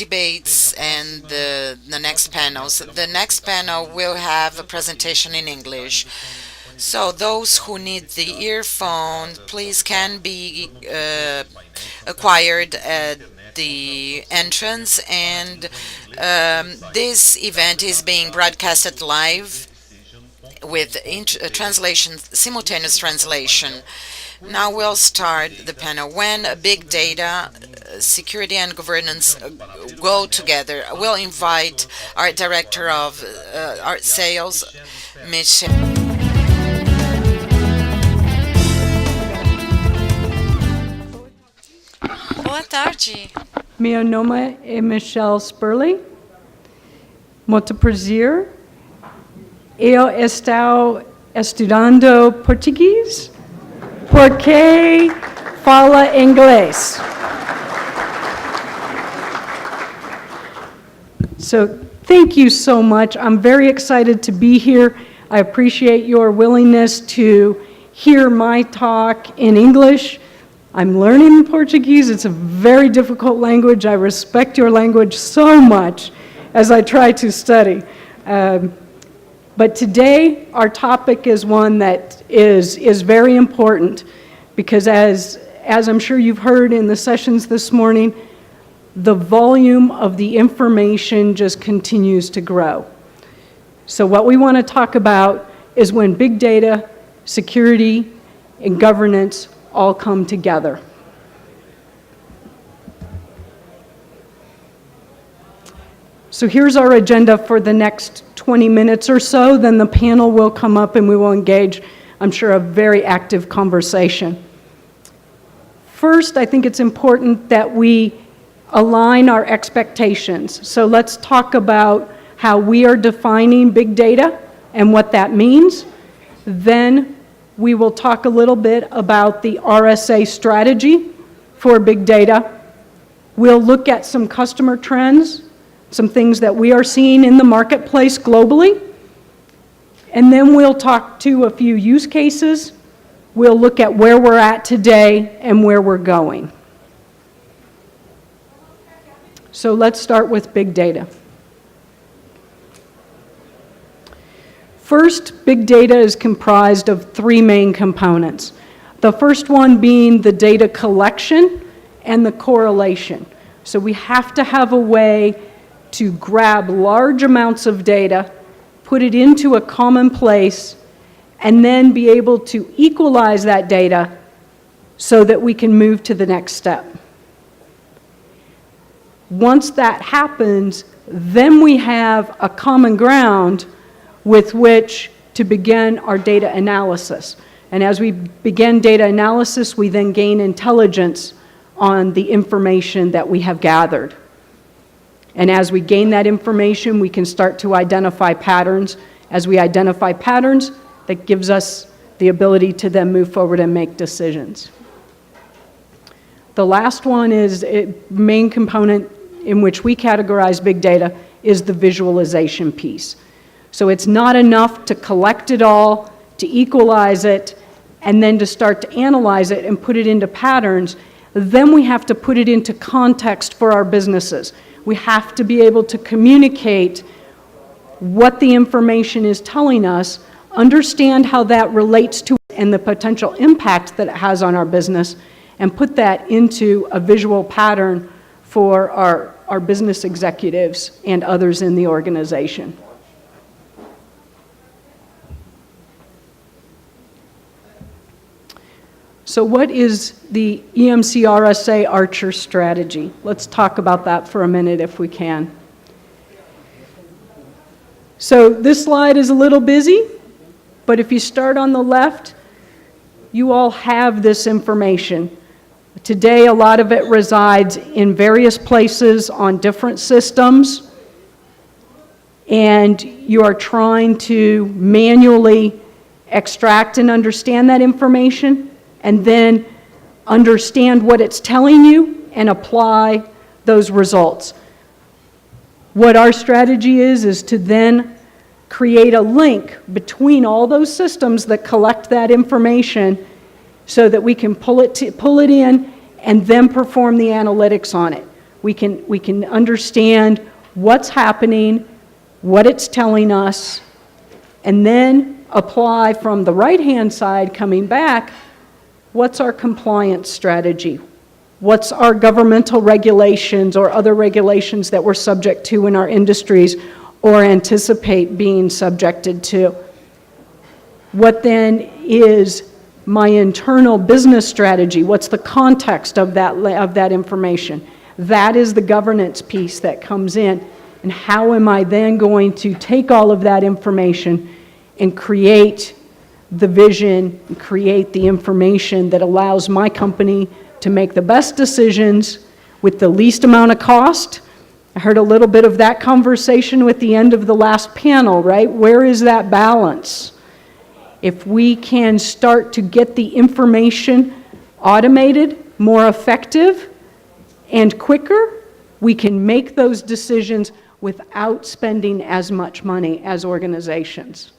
debates and the next panels. The next panel will have a presentation in English. So those who need the earphone, please can be acquired at the entrance. And this event is being broadcasted live with translation, simultaneous translation. Now we'll start the panel. When big data, security and governance go together, we'll invite our director of our sales, Michele. Boa tarde. Meu nome é Michele Sperle. Muito prazer. Eu estou estudando português porque fala inglês. So thank you so much. I'm very excited to be here. I appreciate your willingness to hear my talk in English. I'm learning Portuguese. It's a very difficult language. I respect your language so much as I try to study. But today, our topic is one that is very important because as I'm sure you've heard in the sessions this morning, the volume of the information just continues to grow. So what we want to talk about is when big data, security, and governance all come together. So here's our agenda for the next 20 minutes or so. Then the panel will come up and we will engage, I'm sure, a very active conversation. First, I think it's important that we align our expectations. So let's talk about how we are defining big data and what that means. Then we will talk a little bit about the RSA strategy for big data. We'll look at some customer trends, some things that we are seeing in the marketplace globally. And then we'll talk to a few use cases. We'll look at where we're at today and where we're going. So let's start with big data. First, big data is comprised of three main components. The first one being the data collection and the correlation. So we have to have a way to grab large amounts of data, put it into a common place, and then be able to equalize that data so that we can move to the next step. Once that happens, then we have a common ground with which to begin our data analysis. And as we begin data analysis, we then gain intelligence on the information that we have gathered. And as we gain that information, we can start to identify patterns. As we identify patterns, that gives us the ability to then move forward and make decisions. The last one is a main component in which we categorize big data is the visualization piece. So it's not enough to collect it all, to equalize it, and then to start to analyze it and put it into patterns. Then we have to put it into context for our businesses. We have to be able to communicate what the information is telling us, understand how that relates to and the potential impact that it has on our business, and put that into a visual pattern for our business executives and others in the organization. So what is the EMC-RSA Archer strategy? Let's talk about that for a minute if we can. So this slide is a little busy, but if you start on the left, you all have this information. Today, a lot of it resides in various places on different systems, and you are trying to manually extract and understand that information, and then understand what it's telling you and apply those results. What our strategy is to then create a link between all those systems that collect that information so that we can pull it in and then perform the analytics on it. We can understand what's happening, what it's telling us, and then apply from the right-hand side coming back, what's our compliance strategy? What's our governmental regulations or other regulations that we're subject to in our industries or anticipate being subjected to? What then is my internal business strategy? What's the context of that information? That is the governance piece that comes in. And how am I then going to take all of that information and create the vision, and create the information that allows my company to make the best decisions with the least amount of cost? I heard a little bit of that conversation with the end of the last panel, right? Where is that balance? If we can start to get the information automated, more effective, and quicker, we can make those decisions without spending as much money as organizations.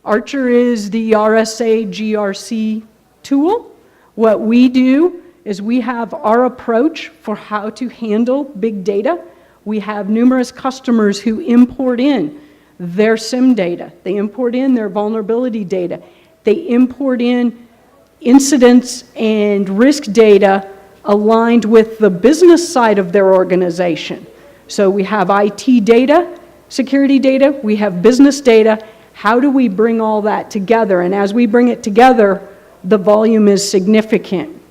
Archer is the RSA GRC tool. What we do is we have our approach for how to handle big data. We have numerous customers who import in their SIM data. They import in their vulnerability data. They import in incidents and risk data aligned with the business side of their organization. So we have IT data, security data, we have business data. How do we bring all that together? And as we bring it together, the volume is significant.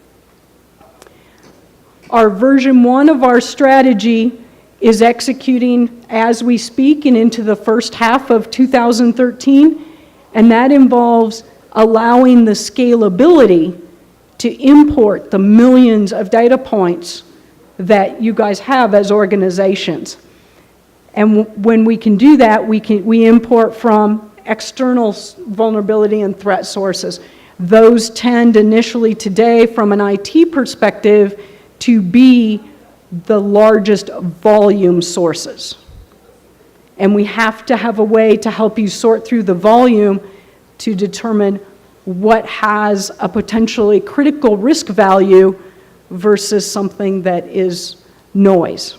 Our version 1 of our strategy is executing as we speak and into the first half of 2013, and that involves allowing the scalability to import the millions of data points that you guys have as organizations. And when we can do that, we import from external vulnerability and threat sources. Those tend initially today, from an IT perspective, to be the largest volume sources. And we have to have a way to help you sort through the volume to determine what has a potentially critical risk value versus something that is noise.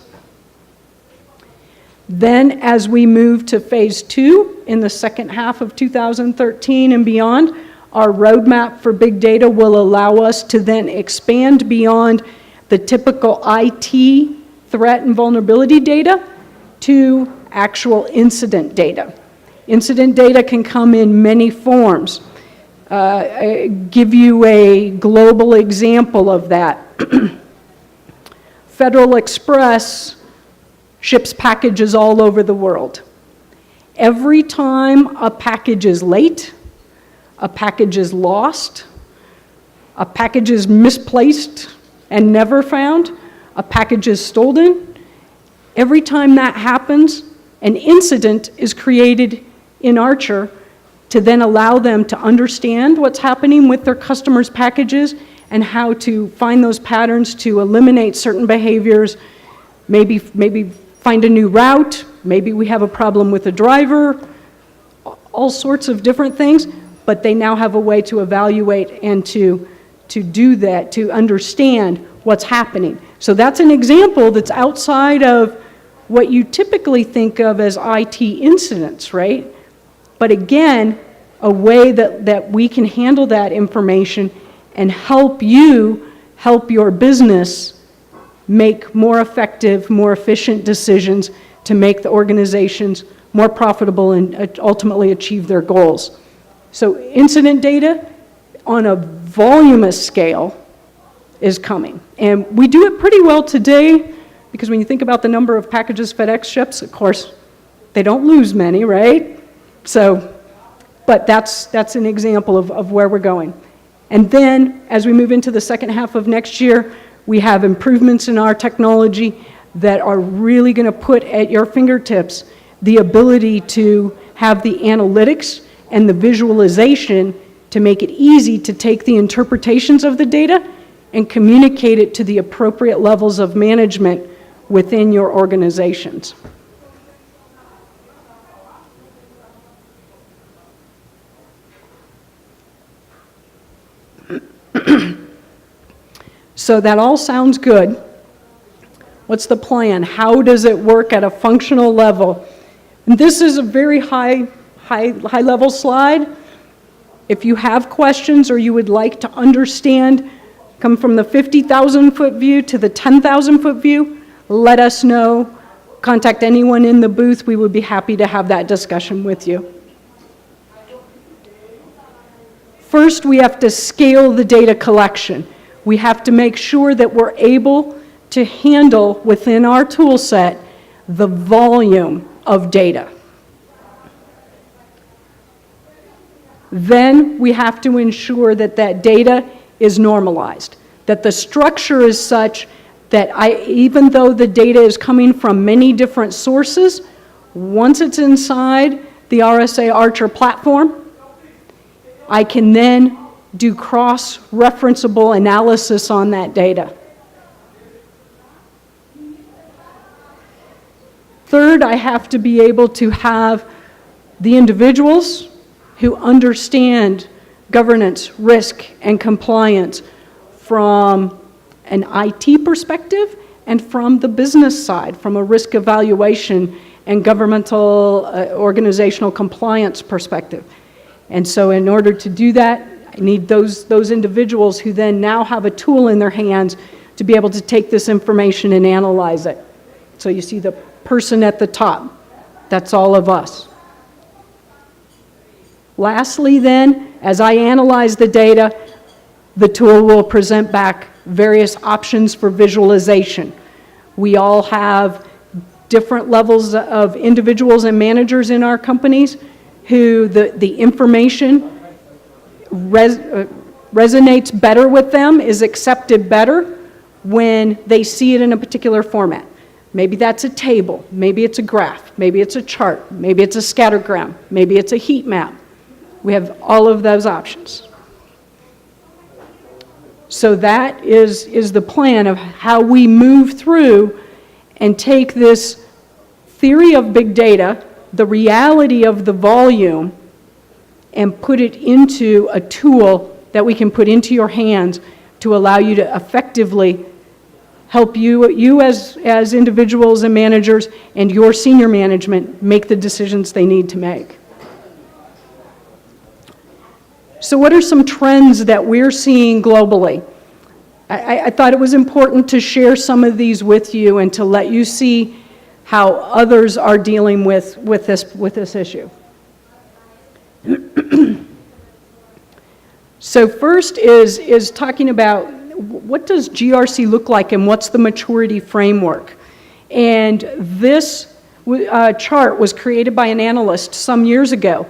Then, as we move to phase 2 in the second half of 2013 and beyond, our roadmap for big data will allow us to then expand beyond the typical IT threat and vulnerability data to actual incident data. Incident data can come in many forms. I give you a global example of that. Federal Express ships packages all over the world. Every time a package is late, a package is lost, a package is misplaced and never found, a package is stolen, every time that happens, an incident is created in Archer to then allow them to understand what's happening with their customers' packages and how to find those patterns to eliminate certain behaviors, maybe find a new route, maybe we have a problem with a driver, all sorts of different things, but they now have a way to evaluate and to do that, to understand what's happening. So that's an example that's outside of what you typically think of as IT incidents, right? But again, a way that we can handle that information and help you help your business make more effective, more efficient decisions to make the organizations more profitable and ultimately achieve their goals. So incident data on a voluminous scale is coming. And we do it pretty well today, because when you think about the number of packages FedEx ships, of course, they don't lose many, right? So, but that's an example of where we're going. And then, as we move into the second half of next year, we have improvements in our technology that are really going to put at your fingertips the ability to have the analytics and the visualization to make it easy to take the interpretations of the data and communicate it to the appropriate levels of management within your organizations. So that all sounds good. What's the plan? How does it work at a functional level? And this is a very high level slide. If you have questions or you would like to understand, come from the 50,000 foot view to the 10,000 foot view, let us know. Contact anyone in the booth. We would be happy to have that discussion with you. First, we have to scale the data collection. We have to make sure that we're able to handle within our tool set the volume of data. Then we have to ensure that that data is normalized, that the structure is such that even though the data is coming from many different sources, once it's inside the RSA Archer platform, I can then do cross-referenceable analysis on that data. Third, I have to be able to have the individuals who understand governance, risk, and compliance from an IT perspective and from the business side, from a risk evaluation and governmental organizational compliance perspective. And so in order to do that, I need those individuals who then now have a tool in their hands to be able to take this information and analyze it. So you see the person at the top. That's all of us. Lastly then, as I analyze the data, the tool will present back various options for visualization. We all have different levels of individuals and managers in our companies who the information resonates better with them, is accepted better when they see it in a particular format. Maybe that's a table, maybe it's a graph, maybe it's a chart, maybe it's a scattergram, maybe it's a heat map. We have all of those options. So that is the plan of how we move through and take this theory of big data, the reality of the volume, and put it into a tool that we can put into your hands to allow you to effectively help you as individuals and managers and your senior management make the decisions they need to make. So what are some trends that we're seeing globally? I thought it was important to share some of these with you and to let you see how others are dealing with this issue. So first is talking about what does GRC look like and what's the maturity framework. And this chart was created by an analyst some years ago.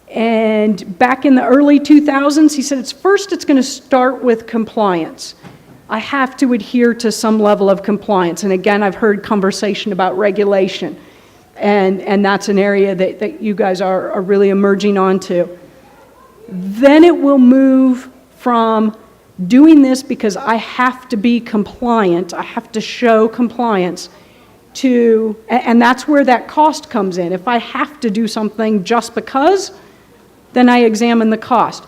And back in the early 2000s, he said, it's going to start with compliance. I have to adhere to some level of compliance. And again, I've heard conversation about regulation. And that's an area that you guys are really emerging onto. Then it will move from doing this because I have to be compliant, I have to show compliance, and that's where that cost comes in. If I have to do something just because, then I examine the cost.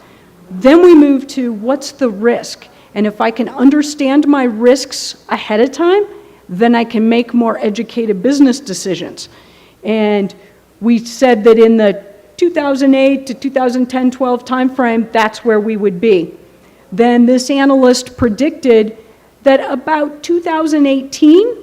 Then we move to what's the risk? And if I can understand my risks ahead of time, then I can make more educated business decisions. And we said that in the 2008 to 2010-12 timeframe, that's where we would be. Then this analyst predicted that about 2018,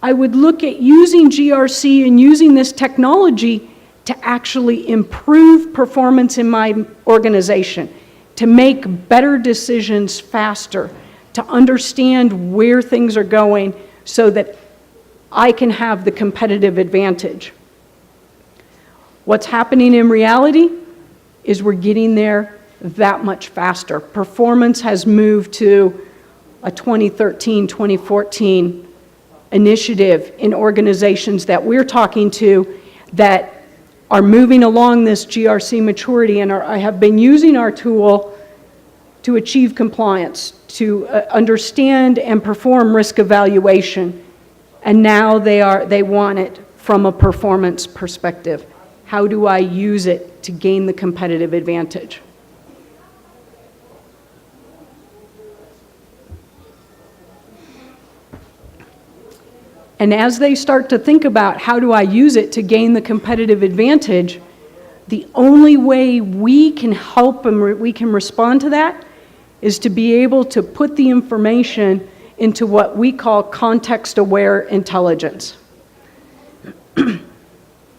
I would look at using GRC and using this technology to actually improve performance in my organization, to make better decisions faster, to understand where things are going so that I can have the competitive advantage. What's happening in reality is we're getting there that much faster. Performance has moved to a 2013, 2014 initiative in organizations that we're talking to that are moving along this GRC maturity and have been using our tool to achieve compliance, to understand and perform risk evaluation. And now they want it from a performance perspective. How do I use it to gain the competitive advantage? And as they start to think about how do I use it to gain the competitive advantage, the only way we can help and we can respond to that is to be able to put the information into what we call context-aware intelligence.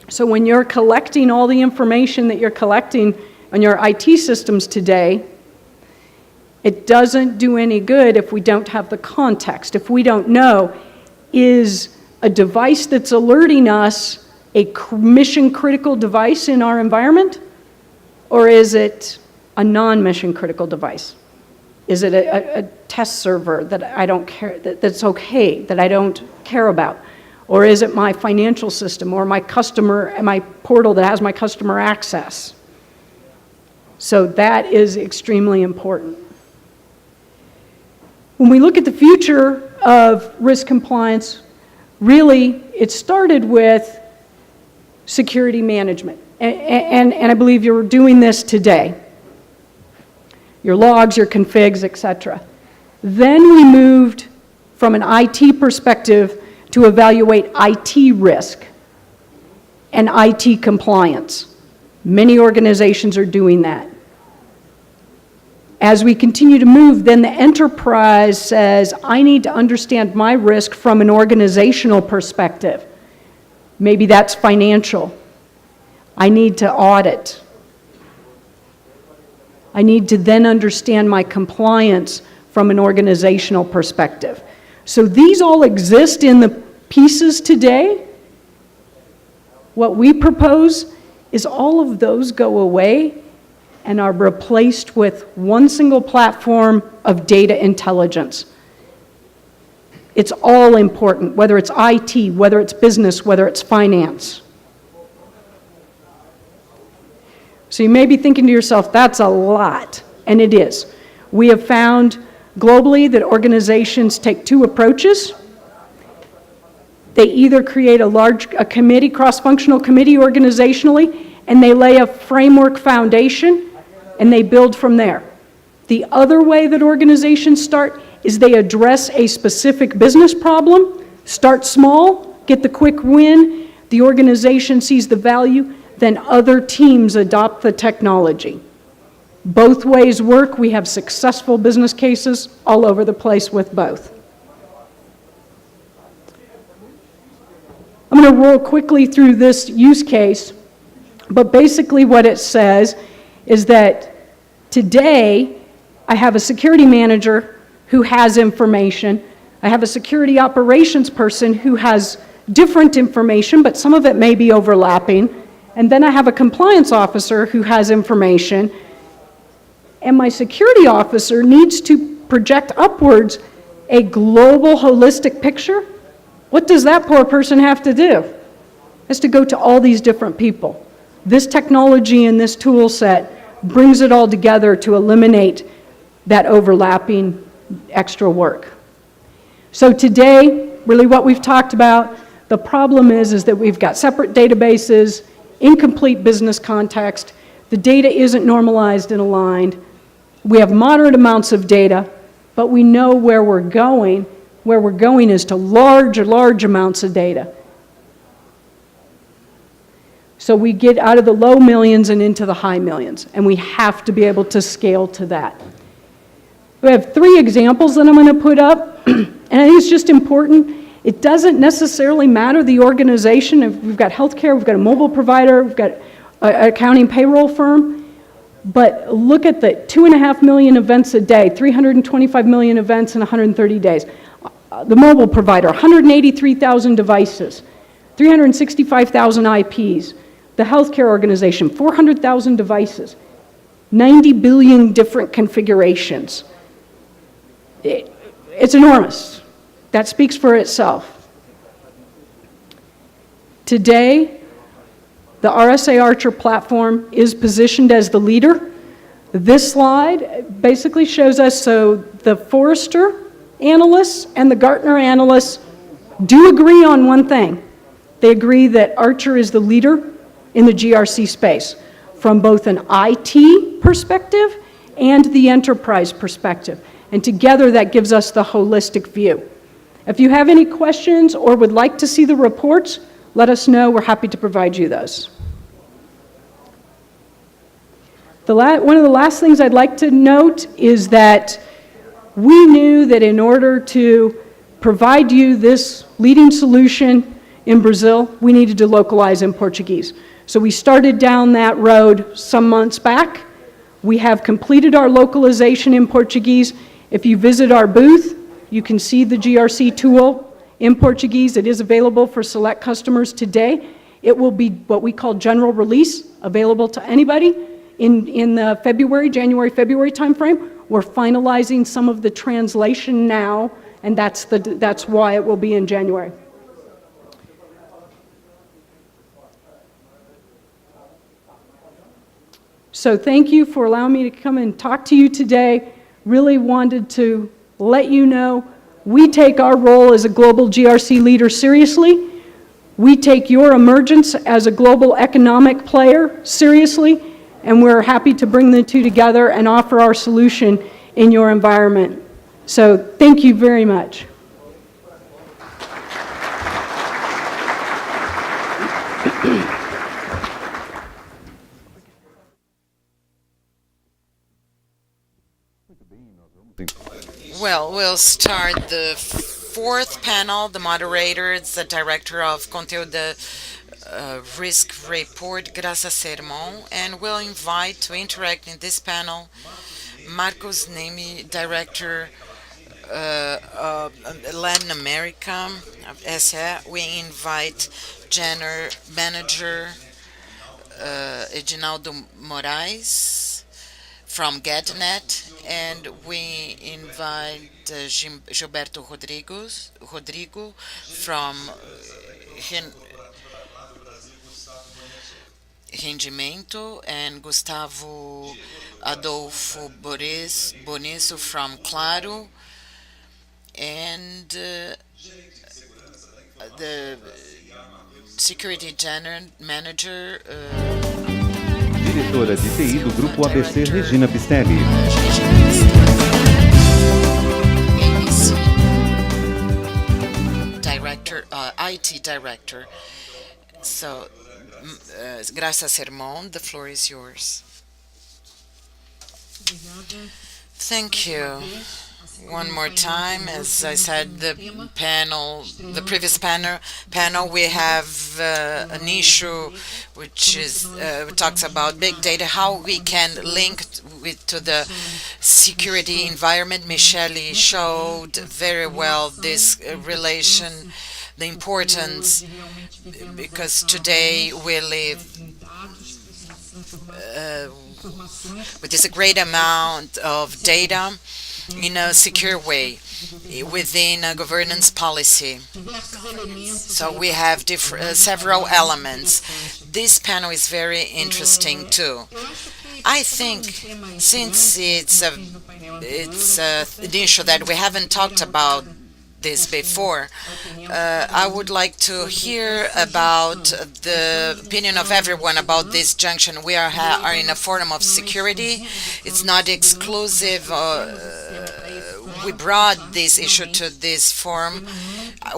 So when you're collecting all the information that you're collecting on your IT systems today, it doesn't do any good if we don't have the context. If we don't know, is a device that's alerting us a mission-critical device in our environment, or is it a non-mission critical device? Is it a test server that I don't care, that's okay, that I don't care about? Or is it my financial system or my customer, my portal that has my customer access? So that is extremely important. When we look at the future of risk compliance, really it started with security management. And I believe you're doing this today. Your logs, your configs, etc. Then we moved from an IT perspective to evaluate IT risk and IT compliance. Many organizations are doing that. As we continue to move, then the enterprise says, I need to understand my risk from an organizational perspective. Maybe that's financial. I need to audit. I need to then understand my compliance from an organizational perspective. So these all exist in the pieces today. What we propose is all of those go away and are replaced with one single platform of data intelligence. It's all important, whether it's IT, whether it's business, whether it's finance. So you may be thinking to yourself, that's a lot, and it is. We have found globally that organizations take two approaches. They either create a committee, cross-functional committee organizationally, and they lay a framework foundation, and they build from there. The other way that organizations start is they address a specific business problem, start small, get the quick win, the organization sees the value, then other teams adopt the technology. Both ways work. We have successful business cases all over the place with both. I'm going to roll quickly through this use case, but basically what it says is that today I have a security manager who has information. I have a security operations person who has different information, but some of it may be overlapping. And then I have a compliance officer who has information. And my security officer needs to project upwards a global holistic picture. What does that poor person have to do? Has to go to all these different people. This technology and this tool set brings it all together to eliminate that overlapping extra work. So today, really what we've talked about, the problem is that we've got separate databases, incomplete business context, the data isn't normalized and aligned, we have moderate amounts of data, but we know where we're going. Where we're going is to large amounts of data. So we get out of the low millions and into the high millions, and we have to be able to scale to that. We have 3 examples that I'm going to put up, and I think it's just important. It doesn't necessarily matter the organization. If we've got healthcare, we've got a mobile provider, we've got an accounting payroll firm, but look at the 2.5 million events a day, 325 million events in 130 days. The mobile provider, 183,000 devices, 365,000 IPs. The healthcare organization, 400,000 devices, 90 billion different configurations. It's enormous. That speaks for itself. Today, the RSA Archer platform is positioned as the leader. This slide basically shows us, so the Forrester analysts and the Gartner analysts do agree on one thing. They agree that Archer is the leader in the GRC space from both an IT perspective and the enterprise perspective. And together that gives us the holistic view. If you have any questions or would like to see the reports, let us know. We're happy to provide you those. One of the last things I'd like to note is that we knew that in order to provide you this leading solution in Brazil, we needed to localize in Portuguese. So we started down that road some months back. We have completed our localization in Portuguese. If you visit our booth, you can see the GRC tool in Portuguese. It is available for select customers today. It will be what we call general release, available to anybody in the January, February timeframe. We're finalizing some of the translation now, and that's why it will be in January. So thank you for allowing me to come and talk to you today. Really wanted to let you know we take our role as a global GRC leader seriously. We take your emergence as a global economic player seriously, and we're happy to bring the two together and offer our solution in your environment. So thank you very much. Well, we'll start the fourth panel. The moderator is the director of Conteúdo Risk Report, Graça Sermoud, and we'll invite to interact in this panel Marcos Nemi, director of Latin America of SE. We invite general manager Edinaldo Moraes from GetNet, and we invite Gilberto Rodrigues from Rendimento, and Gustavo Adolfo Bonesso from Claro, and the security general manager Diretora de TI do Grupo ABC, Regina Pistelli. ABC director, IT director. So, Graça Sermoud, the floor is yours. Thank you. One more time, as I said, the previous panel, we have an issue which is talks about big data, how we can link to the security environment. Michele showed very well this relation, the importance, because today we live with this great amount of data in a secure way within a governance policy. So we have several elements. This panel is very interesting too. I think since it's an issue that we haven't talked about this before, I would like to hear about the opinion of everyone about this junction. We are in a forum of security. It's not exclusive. We brought this issue to this forum.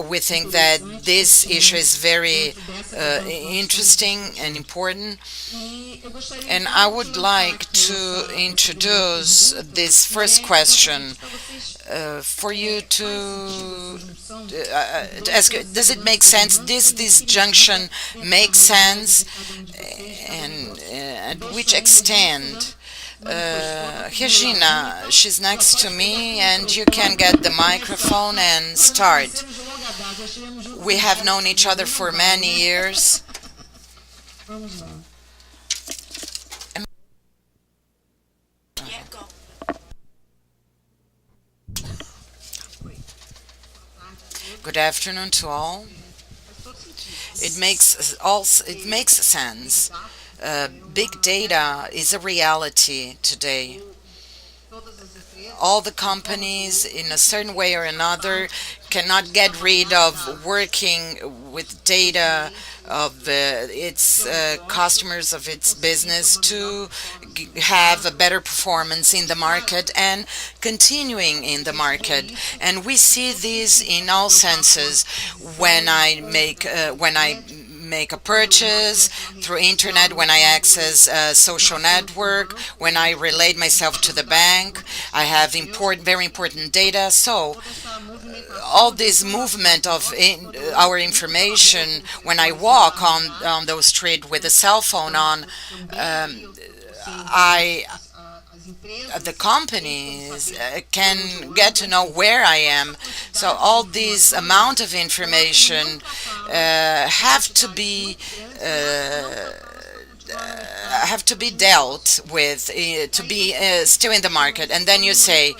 We think that this issue is very interesting and important. And I would like to introduce this first question for you to ask, does it make sense? Does this junction make sense? And at which extent? Regina, she's next to me, and you can get the microphone and start. We have known each other for many years. Good afternoon to all. It makes sense. Big data is a reality today. All the companies, in a certain way or another, cannot get rid of working with data of its customers, of its business, to have a better performance in the market and continuing in the market. And we see this in all senses. When I make a purchase through internet, when I access a social network, when I relate myself to the bank, I have very important data. So all this movement of our information, when I walk on those street with a cell phone on, I the companies can get to know where I am. So all this amount of information have to be dealt with to be still in the market. And then you say,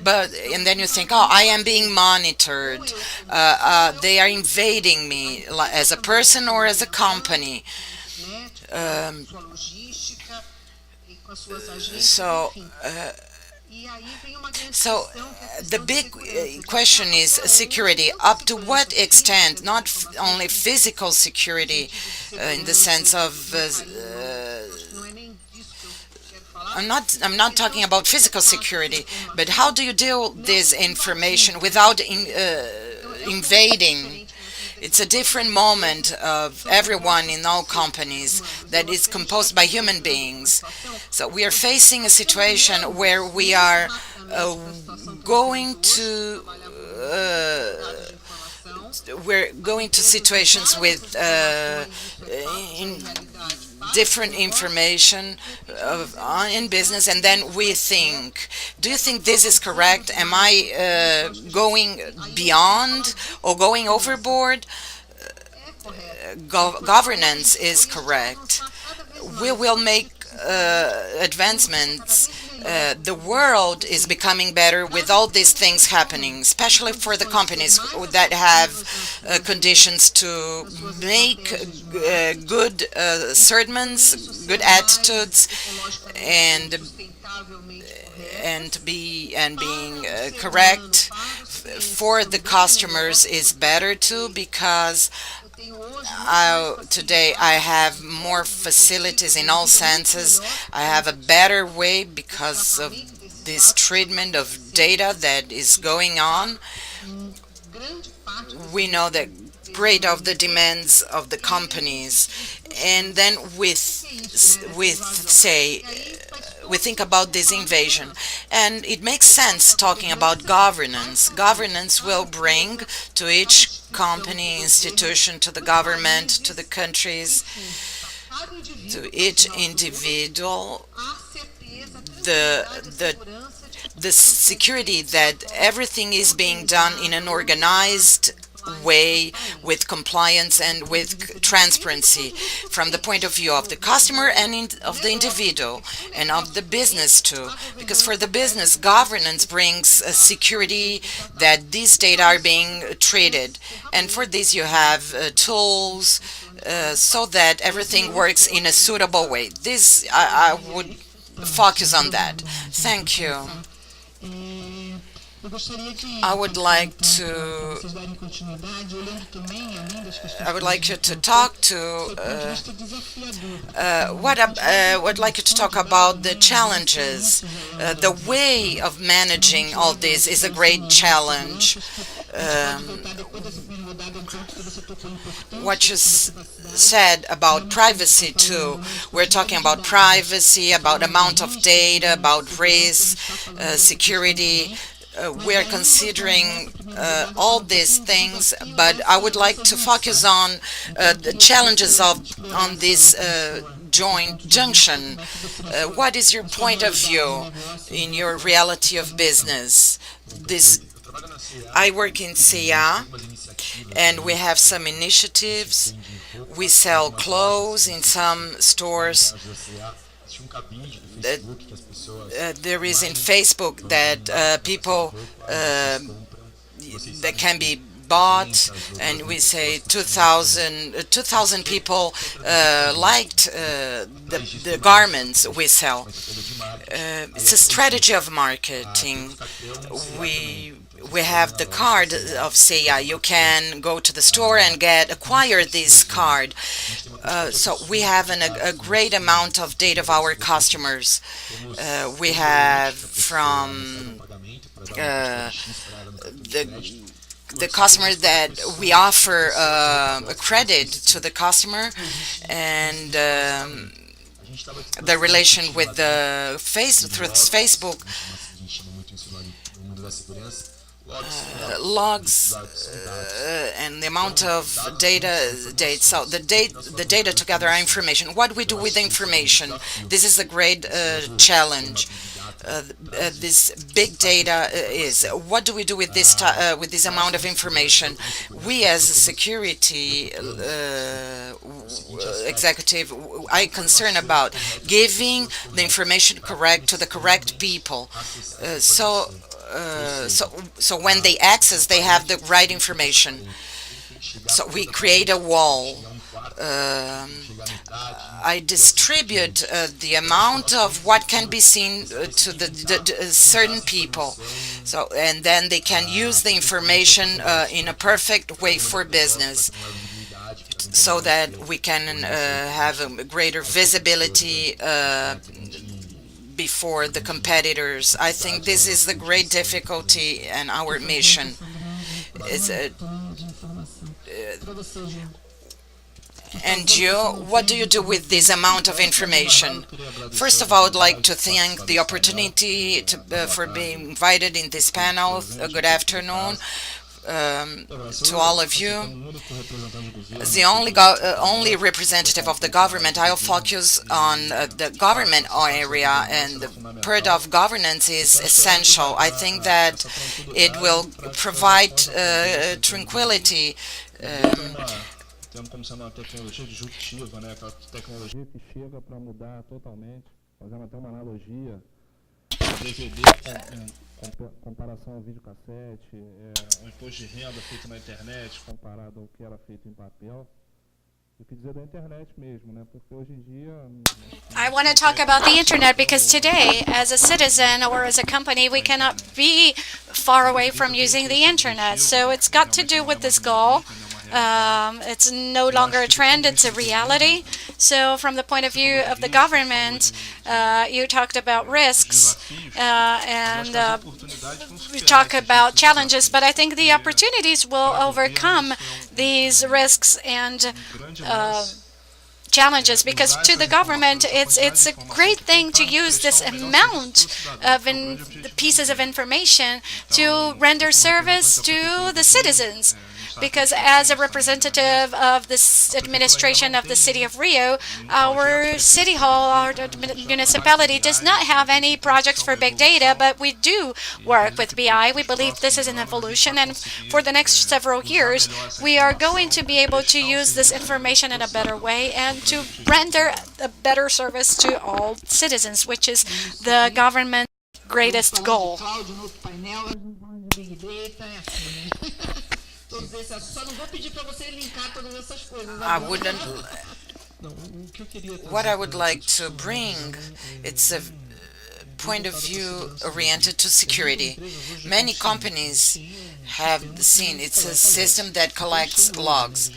and then you think, oh, I am being monitored. They are invading me as a person or as a company. So, so the big question is security. Up to what extent? Not only physical security, in the sense of. I'm not talking about physical security, but how do you deal with this information without invading? It's a different moment of everyone in all companies that is composed by human beings. So we are facing a situation where we are going to we're going to situations with different information in business, and then we think, do you think this is correct? Am I going beyond or going overboard? Governance is correct. We will make advancements. The world is becoming better with all these things happening, especially for the companies that have conditions to make good sermons, good attitudes, and being correct for the customers is better too, because today I have more facilities in all senses. I have a better way because of this treatment of data that is going on. We know that great of the demands of the companies, and then we think about this invasion, and it makes sense talking about governance. Governance will bring to each company, institution, to the government, to the countries, to each individual, the security that everything is being done in an organized way, with compliance and with transparency, from the point of view of the customer and of the individual and of the business too. Because for the business, governance brings a security that these data are being treated, and for this you have tools so that everything works in a suitable way. This I would focus on that. Thank you. I would like you to talk to would like you to talk about the challenges. The way of managing all this is a great challenge. What you said about privacy too. We're talking about privacy, about amount of data, about risk, security. We're considering all these things, but I would like to focus on the challenges on this joint junction. What is your point of view in your reality of business? I work in CA, and we have some initiatives. We sell clothes in some stores. There is in Facebook that people that can be bought, and we say 2,000 people liked the garments we sell. It's a strategy of marketing. we have the card of CI. You can go to the store and acquire this card. So we have a great amount of data of our customers. We have from the customer that we offer a credit to the customer, and the relation with the through Facebook logs, and the amount of data. So the data together are information. What we do with the information, this is a great challenge. This big data is, what do we do with this amount of information? We as a security executive, I concern about giving the information correct to the correct people. So when they access, they have the right information. So we create a wall. I distribute the amount of what can be seen to the certain people. So, and then they can use the information in a perfect way for business, so that we can have a greater visibility before the competitors. I think this is the great difficulty and our mission. It's and you, what do you do with this amount of information? First of all, I would like to thank the opportunity for being invited in this panel. Good afternoon to all of you. As the only representative of the government, I'll focus on the government area, and the part of governance is essential. I think that it will provide tranquility. Temos como sendo uma tecnologia disruptiva, né? Aquela tecnologia que chega para mudar totalmente, fazendo até uma analogia, DVD, comparação ao videocassete, imposto de renda feito na internet comparado ao que era feito em papel. Eu quis dizer da internet mesmo, né? Porque hoje em dia I want to talk about the internet because today, as a citizen or as a company, we cannot be far away from using the internet. So it's got to do with this goal. It's no longer a trend, it's a reality. So from the point of view of the government, you talked about risks and we talk about challenges, but I think the opportunities will overcome these risks and challenges, because to the government it's a great thing to use this amount of pieces of information to render service to the citizens. Because as a representative of this administration of the city of Rio, our city hall, our municipality does not have any projects for big data, but we do work with BI. We believe this is an evolution, and for the next several years, we are going to be able to use this information in a better way and to render a better service to all citizens, which is the government's greatest goal. I wouldn't. What I would like to bring, it's a point of view oriented to security. Many companies have seen it's a system that collects logs,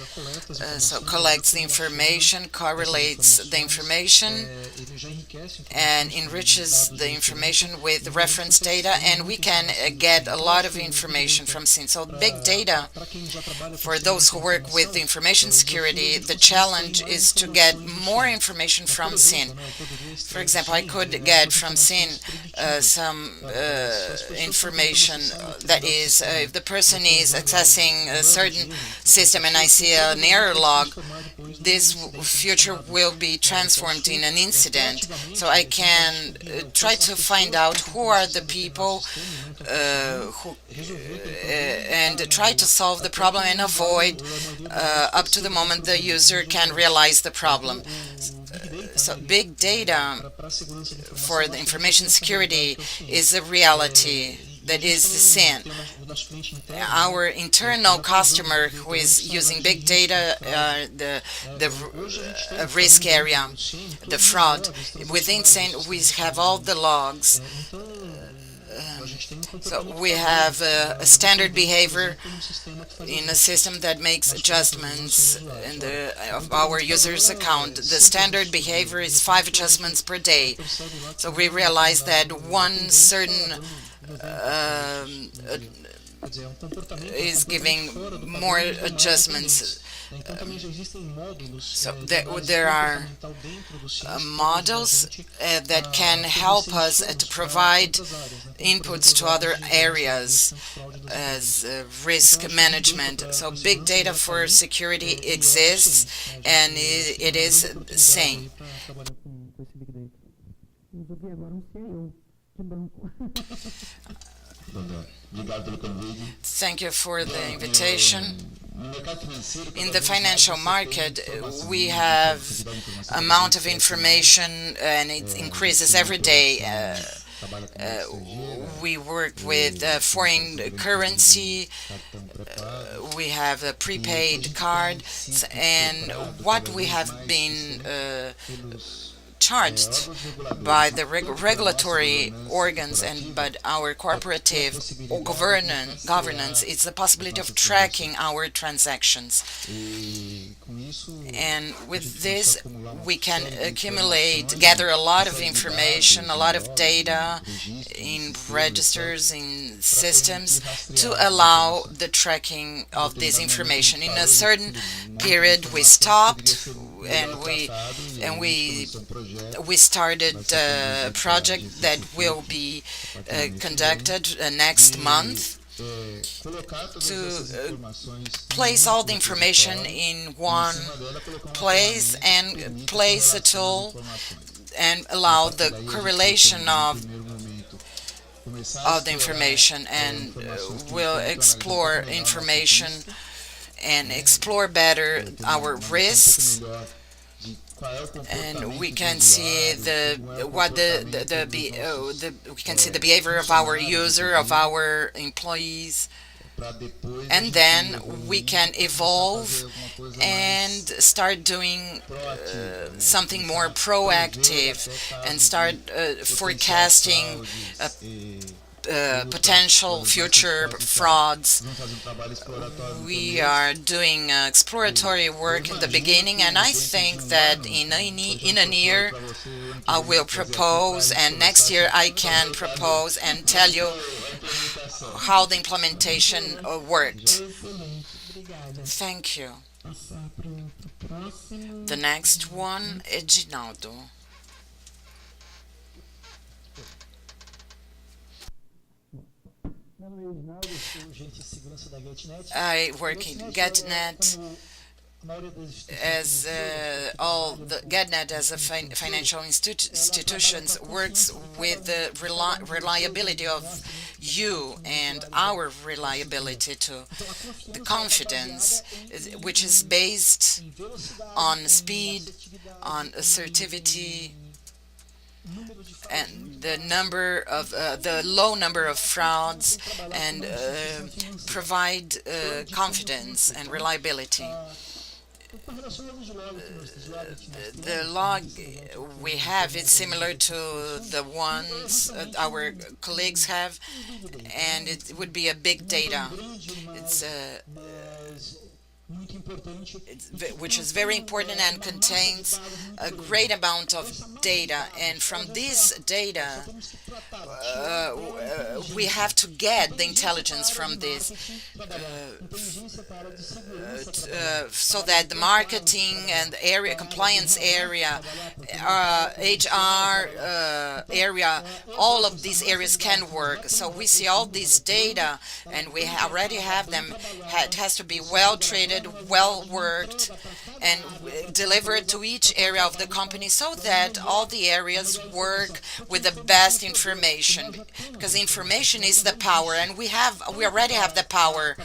so collects the information, correlates the information, and enriches the information with reference data, and we can get a lot of information from SIN. So big data, for those who work with information security, the challenge is to get more information from SIN. For example, I could get from SIN some information that is, if the person is accessing a certain system and I see an error log, this future will be transformed in an incident. So I can try to find out who are the people and try to solve the problem and avoid up to the moment the user can realize the problem. So big data for the information security is a reality. That is the SIN. Our internal customer who is using big data, the risk area, the fraud. Within SIN, we have all the logs So we have a standard behavior in a system that makes adjustments in of our user's account. The standard behavior is 5 adjustments per day. So we realize that one certain is giving more adjustments. So there are models that can help us to provide inputs to other areas as risk management. So big data for security exists and it is sane. Thank you for the invitation. In the financial market, we have amount of information and it increases every day. We work with foreign currency, we have a prepaid card, and what we have been charged by the regulatory organs but our cooperative governance is the possibility of tracking our transactions. And with this, we can gather a lot of information, a lot of data in registers, in systems, to allow the tracking of this information. In a certain period, we stopped and we started a project that will be conducted next month to place all the information in one place and place a tool and allow the correlation of the information, and we'll explore information and explore better our risks, and we can see the behavior of our user, of our employees, and then we can evolve and start doing something more proactive and start forecasting potential future frauds. We are doing exploratory work in the beginning, and I think that in a year I will propose, and next year I can propose and tell you how the implementation worked. Thank you. The next one, Edinaldo. I work in GetNet as all the GetNet as a financial institutions works with the reliability of you and our reliability to the confidence, which is based on speed, on assertivity, and the low number of frauds, and provide confidence and reliability. The log we have is similar to the ones our colleagues have, and it would be a big data. Which is very important and contains a great amount of data, and from this data we have to get the intelligence from this so that the marketing and area compliance area, HR area, all of these areas can work. So we see all this data and we already have them. It has to be well treated, well worked, and delivered to each area of the company so that all the areas work with the best information, because information is the power, and we already have the power,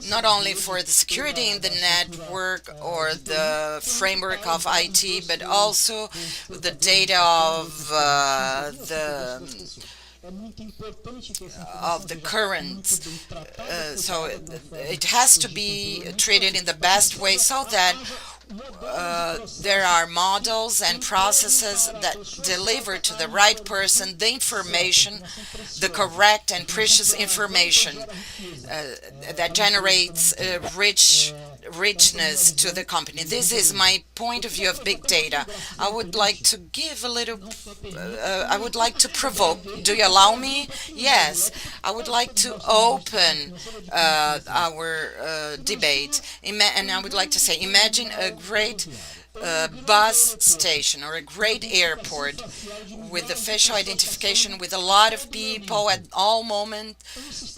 not only for the security in the network or the framework of IT, but also the data of the currents. So it has to be treated in the best way so that there are models and processes that deliver to the right person the information, the correct and precious information that generates richness to the company. This is my point of view of big data. I would like to give a little, I would like to provoke. Do you allow me? Yes. I would like to open our debate. And I would like to say, imagine a great bus station or a great airport with the facial identification with a lot of people at all moments.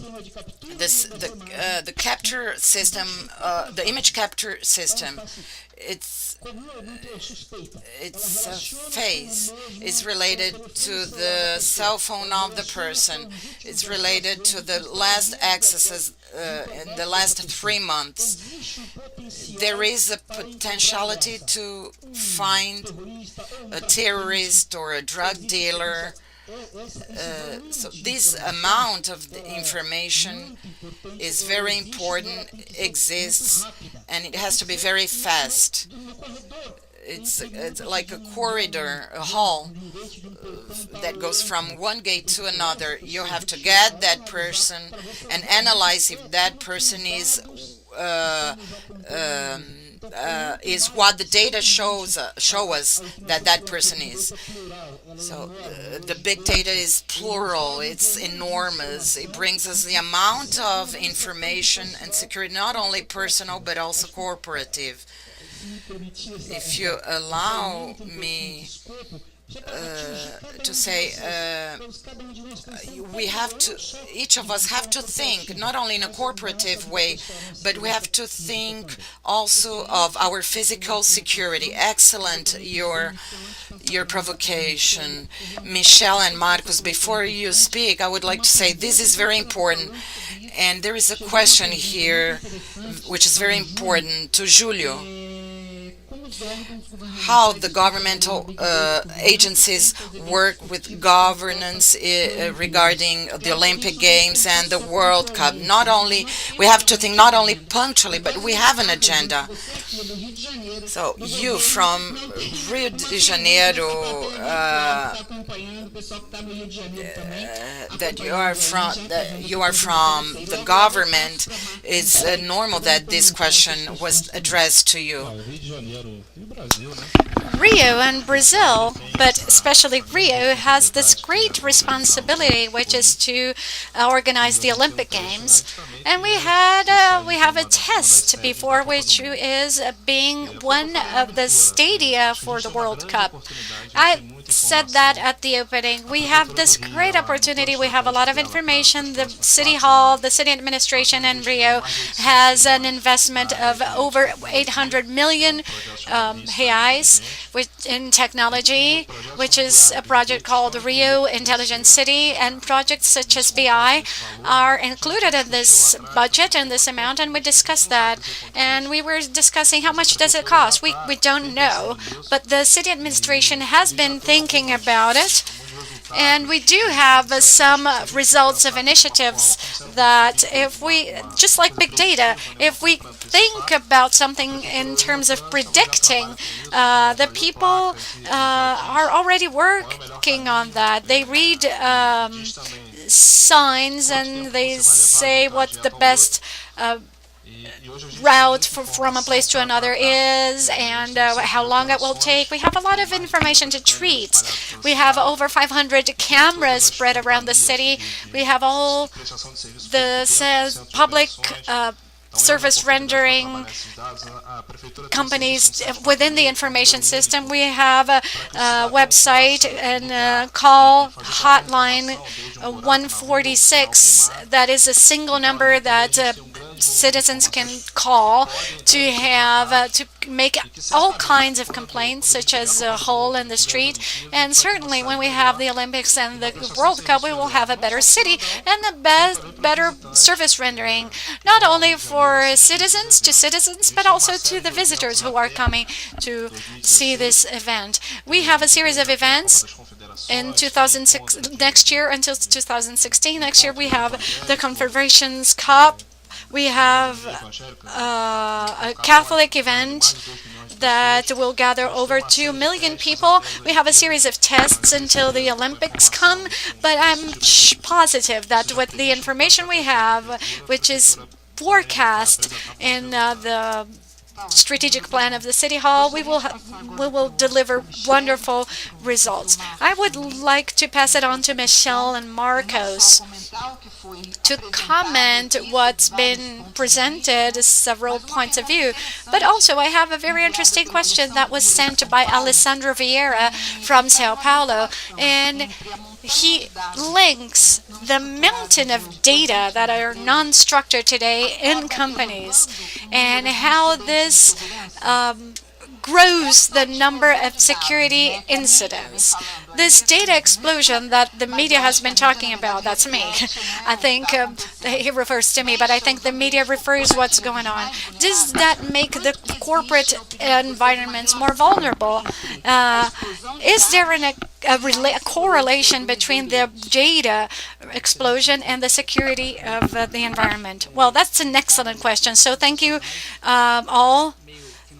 The capture system, the image capture system, its face is related to the cell phone of the person. It's related to the last accesses in the last 3 months. There is a potentiality to find a terrorist or a drug dealer. So this amount of the information is very important, exists, and it has to be very fast. It's like a corridor, a hall that goes from one gate to another. You have to get that person and analyze if that person is what the data show us that person is. So the big data is plural, it's enormous. It brings us the amount of information and security, not only personal but also corporative. If you allow me to say, we have to, each of us have to think not only in a corporative way, but we have to think also of our physical security. Excellent, your provocation. Michele and Marcos, before you speak, I would like to say this is very important. And there is a question here which is very important to Julio. How the governmental agencies work with governance regarding the Olympic Games and the World Cup. Not only we have to think not only punctually, but we have an agenda. So you from Rio de Janeiro, that you are from the government. It's normal that this question was addressed to you. Rio and Brazil, but especially Rio, has this great responsibility, which is to organize the Olympic Games. And we have a test before, which is being one of the stadia for the World Cup. I said that at the opening. We have this great opportunity. We have a lot of information. The City Hall, the city administration in Rio has an investment of over 800 million reais in technology, which is a project called Rio Intelligent City, and projects such as BI are included in this budget and this amount, and we discussed that. And we were discussing how much does it cost. We don't know, but the city administration has been thinking about it. And we do have some results of initiatives that if we, just like big data, if we think about something in terms of predicting, the people are already working on that. They read signs and they say what the best route from a place to another is and how long it will take. We have a lot of information to treat. We have over 500 cameras spread around the city. We have all the public service rendering companies within the information system. We have a website and call hotline 146 that is a single number that citizens can call to have to make all kinds of complaints, such as a hole in the street. And certainly when we have the Olympics and the World Cup, we will have a better city and a better service rendering, not only for citizens, but also to the visitors who are coming to see this event. We have a series of events in 2006, next year until 2016. Next year we have the Confederations Cup, We have a Catholic event that will gather over 2 million people. We have a series of tests until the Olympics come, but I'm positive that with the information we have, which is forecast in the strategic plan of the City Hall, we will deliver wonderful results. I would like to pass it on to Michele and Marcos to comment what's been presented, several points of view. But also, I have a very interesting question that was sent by Alessandro Vieira from Sao Paulo, and he links the mountain of data that are non-structured today in companies and how this grows the number of security incidents. This data explosion that the media has been talking about, that's me. I think he refers to me, but I think the media refers what's going on. Does that make the corporate environments more vulnerable? Is there a correlation between the data explosion and the security of the environment? Well, that's an excellent question. So thank you all.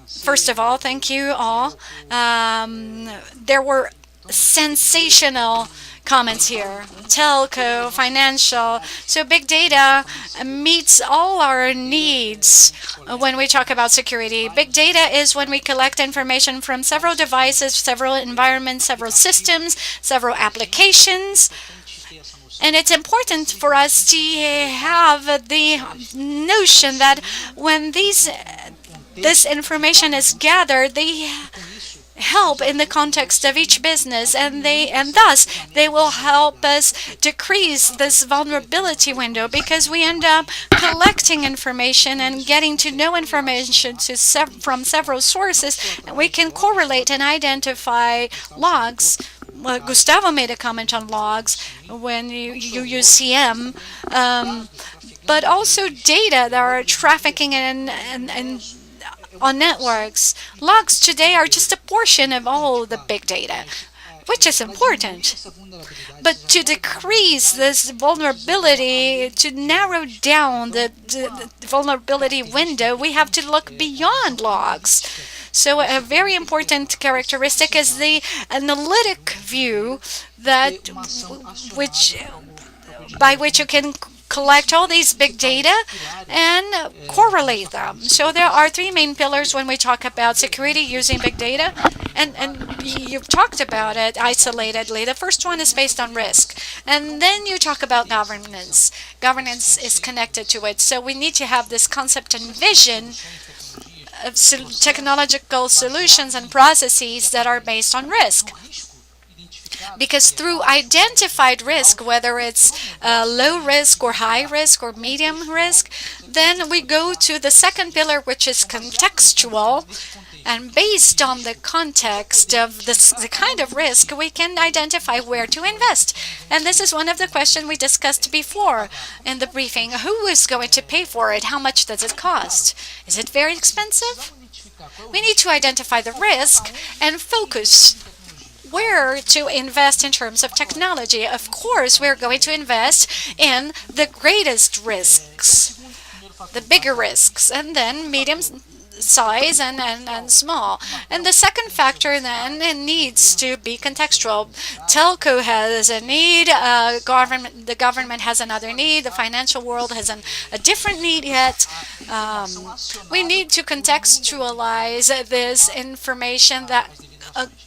First of all, thank you all. There were sensational comments here. Telco, financial. So big data meets all our needs when we talk about security. Big data is when we collect information from several devices, several environments, several systems, several applications. And it's important for us to have the notion that when this information is gathered, they help in the context of each business, and thus they will help us decrease this vulnerability window, because we end up collecting information and getting to know information from several sources, and we can correlate and identify logs. Well, Gustavo made a comment on logs when you use CM, but also data that are trafficking and on networks. Logs today are just a portion of all the big data, which is important. But to decrease this vulnerability, to narrow down the vulnerability window, we have to look beyond logs. So a very important characteristic is the analytic view by which you can collect all these big data and correlate them. So there are three main pillars when we talk about security using big data, and you've talked about it isolatedly. The first one is based on risk, and then you talk about governance. Governance is connected to it, so we need to have this concept and vision of technological solutions and processes that are based on risk. Because through identified risk, whether it's low risk or high risk or medium risk, then we go to the second pillar, which is contextual. And based on the context of the kind of risk, we can identify where to invest. And this is one of the questions we discussed before in the briefing. Who is going to pay for it? How much does it cost? Is it very expensive? We need to identify the risk and focus where to invest in terms of technology. Of course, we're going to invest in the greatest risks, the bigger risks, and then medium size and small. And the second factor then, it needs to be contextual. Telco has a need, the government has another need, the financial world has a different need yet. We need to contextualize this information that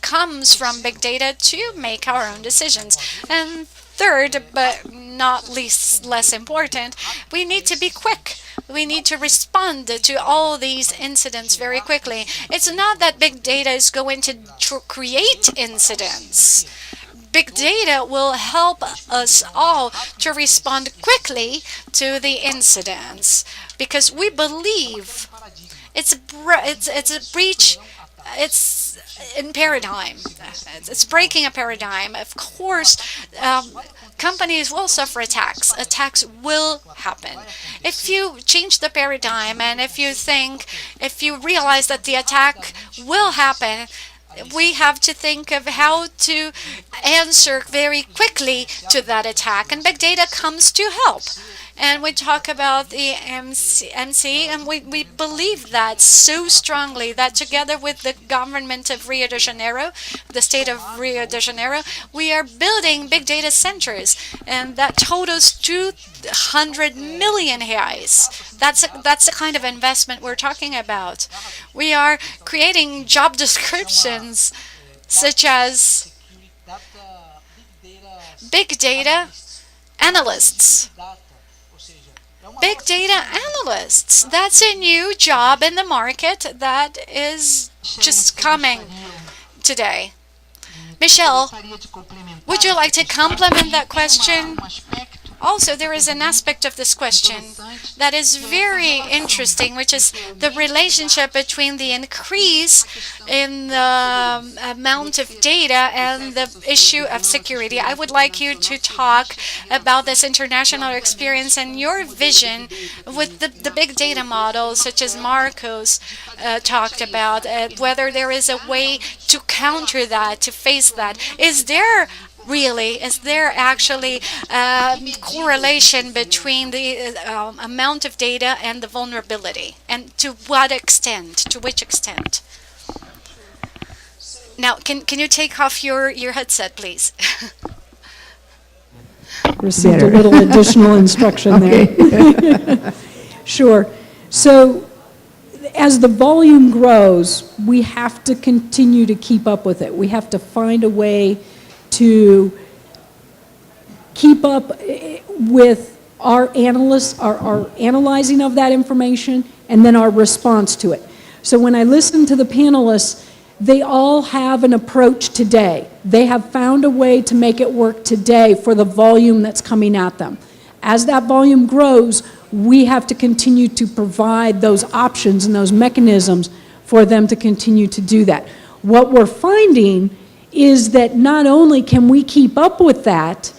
comes from big data to make our own decisions. And third, but not less important, we need to be quick. We need to respond to all these incidents very quickly. It's not that big data is going to create incidents. Big data will help us all to respond quickly to the incidents, because we believe it's a breach. It's in paradigm. It's breaking a paradigm. Of course, companies will suffer attacks. Attacks will happen. If you change the paradigm and if you realize that the attack will happen, we have to think of how to answer very quickly to that attack. And big data comes to help. And we talk about the MC, and we believe that so strongly that together with the government of Rio de Janeiro, the state of Rio de Janeiro, we are building big data centers, and that totals 200 million reais. That's the kind of investment we're talking about. We are creating job descriptions such as big data analysts. Big data analysts. That's a new job in the market that is just coming today. Michele, would you like to complement that question? Also, there is an aspect of this question that is very interesting, which is the relationship between the increase in the amount of data and the issue of security. I would like you to talk about this international experience and your vision with the big data models, such as Marcos talked about, whether there is a way to counter that, to face that. Is there actually correlation between the amount of data and the vulnerability? And to what extent? To which extent? Now, can you take off your headset, please? Received a little additional instruction there. Sure. So as the volume grows, we have to continue to keep up with it. We have to find a way to keep up with our analysts, our analyzing of that information, and then our response to it. So when I listen to the panelists, they all have an approach today. They have found a way to make it work today for the volume that's coming at them. As that volume grows, we have to continue to provide those options and those mechanisms for them to continue to do that. What we're finding is that not only can we keep up with that,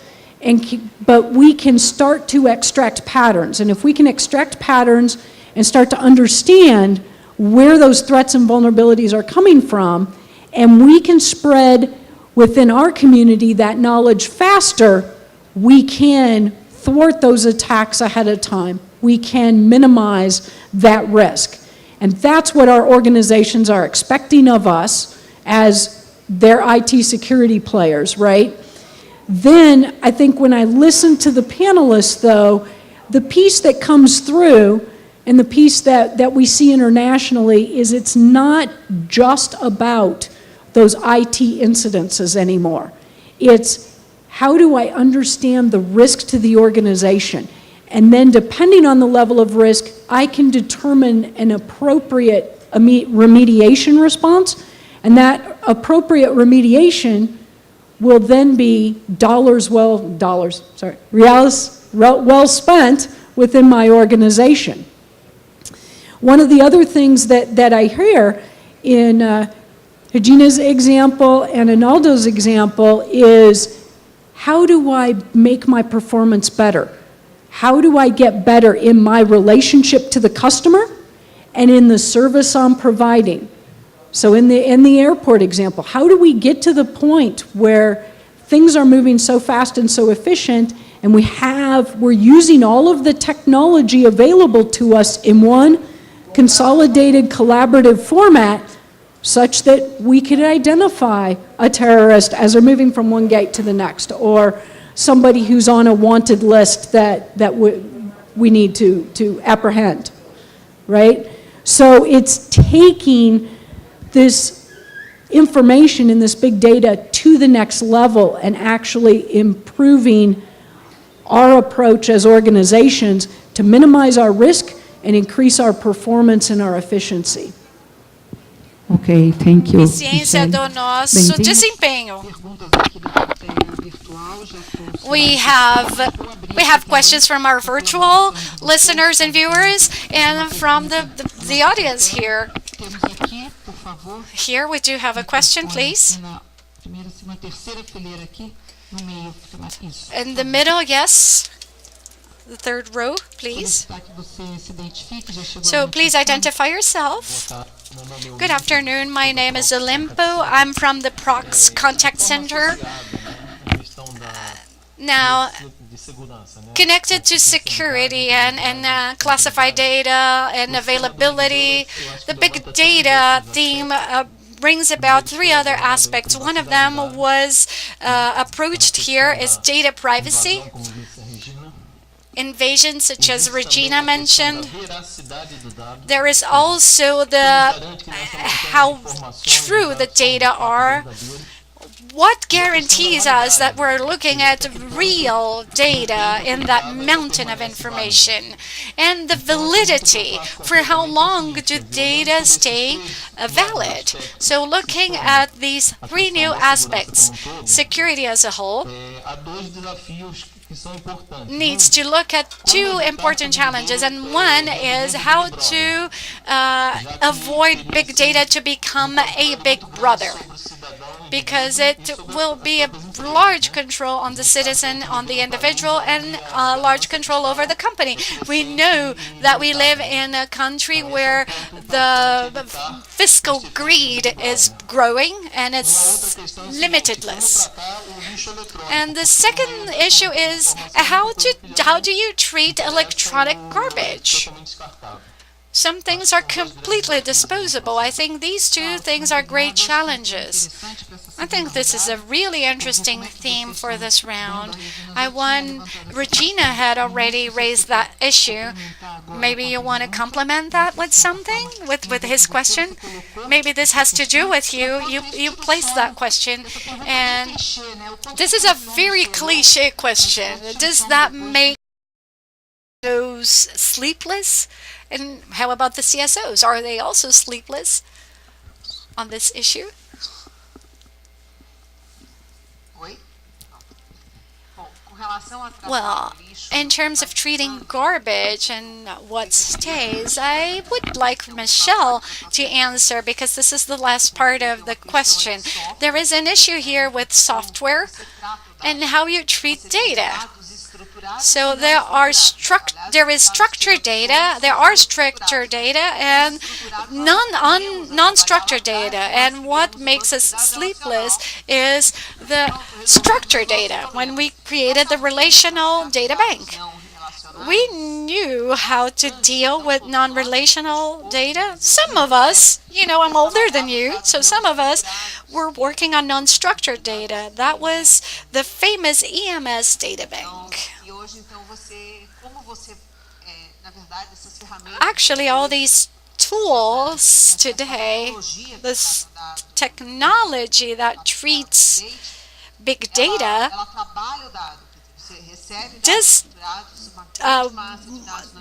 but we can start to extract patterns. And if we can extract patterns and start to understand where those threats and vulnerabilities are coming from, and we can spread within our community that knowledge faster, we can thwart those attacks ahead of time. We can minimize that risk. And that's what our organizations are expecting of us as their IT security players, right? Then I think when I listen to the panelists, though, the piece that comes through and the piece that we see internationally is it's not just about those IT incidences anymore. It's how do I understand the risk to the organization? And then depending on the level of risk, I can determine an appropriate remediation response. And that appropriate remediation will then be reals well spent within my organization. One of the other things that I hear in Regina's example and Edinaldo's example is, how do I make my performance better? How do I get better in my relationship to the customer and in the service I'm providing? So in the airport example, how do we get to the point where things are moving so fast and so efficient, and we're using all of the technology available to us in one consolidated collaborative format such that we could identify a terrorist as they're moving from one gate to the next, or somebody who's on a wanted list that we need to apprehend, right? So it's taking this information in this big data to the next level and actually improving our approach as organizations to minimize our risk and increase our performance and our efficiency. Okay, thank you. Eficiência do nosso desempenho. We have questions from our virtual listeners and viewers and from the audience here. Here we do have a question, please. In the middle, yes. The third row, please. So please identify yourself. Good afternoon. My name is Olimpo. I'm from the Prox Contact Center. Now, connected to security and classified data and availability. The big data theme brings about three other aspects. One of them was approached here is data privacy. Invasions such as Regina mentioned. There is also how true the data are. What guarantees us that we're looking at real data in that mountain of information? And the validity, for how long do data stay valid? So looking at these three new aspects, security as a whole needs to look at two important challenges, and one is how to avoid big data to become a big brother, because it will be a large control on the citizen, on the individual, and a large control over the company. We know that we live in a country where the fiscal greed is growing and it's limitless. And the second issue is how do you treat electronic garbage? Some things are completely disposable. I think these two things are great challenges. I think this is a really interesting theme for this round. Regina had already raised that issue. Maybe you want to complement that with something, with his question? Maybe this has to do with you. You placed that question. And this is a very cliche question. Does that make those sleepless? And how about the CSOs? Are they also sleepless on this issue? Well, in terms of treating garbage and what stays, I would like Michele to answer, because this is the last part of the question. There is an issue here with software and how you treat data. So there is structured data, and non-structured data. And what makes us sleepless is the structured data. When we created the relational data bank, we knew how to deal with non-relational data. Some of us, I'm older than you, so some of us were working on non-structured data. That was the famous EMS data bank. Actually, all these tools today, this technology that treats big data, does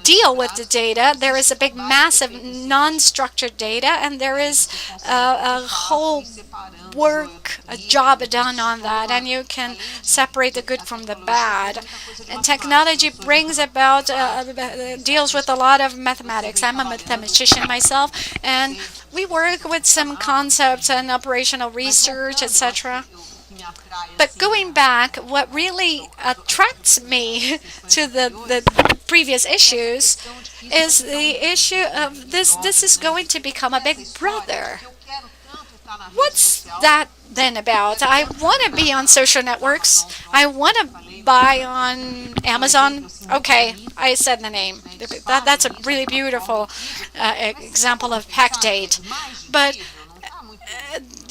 deal with the data. There is a big mass of non-structured data, and there is a whole a job done on that, and you can separate the good from the bad. And technology brings about, deals with a lot of mathematics. I'm a mathematician myself, and we work with some concepts and operational research, etc. But going back, what really attracts me to the previous issues is the issue of this is going to become a big brother. What's that then about? I want to be on social networks. I want to buy on Amazon. Okay, I said the name. That's a really beautiful example of pack date. But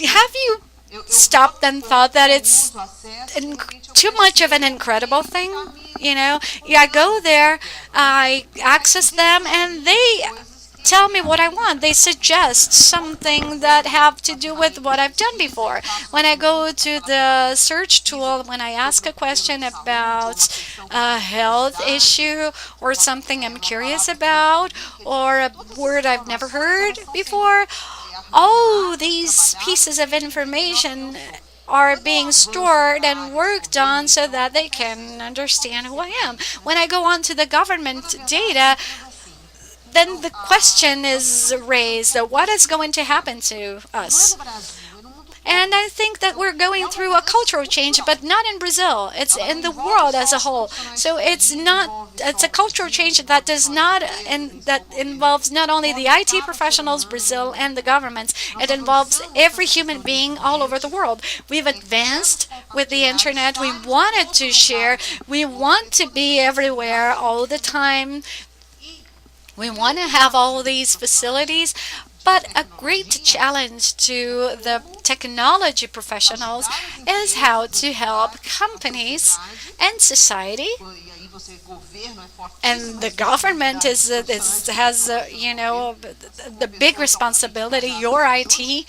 have you stopped and thought that it's too much of an incredible thing? I go there, I access them, and they tell me what I want. They suggest something that have to do with what I've done before. When I go to the search tool, when I ask a question about a health issue or something I'm curious about or a word I've never heard before, all these pieces of information are being stored and worked on so that they can understand who I am. When I go on to the government data, then the question is raised, what is going to happen to us? And I think that we're going through a cultural change, but not in Brazil. It's in the world as a whole. So it's a cultural change that does not, and that involves not only the IT professionals, Brazil, and the governments. It involves every human being all over the world. We've advanced with the internet. We wanted to share. We want to be everywhere all the time. We want to have all these facilities, but a great challenge to the technology professionals is how to help companies and society. And the government has the big responsibility. Your IT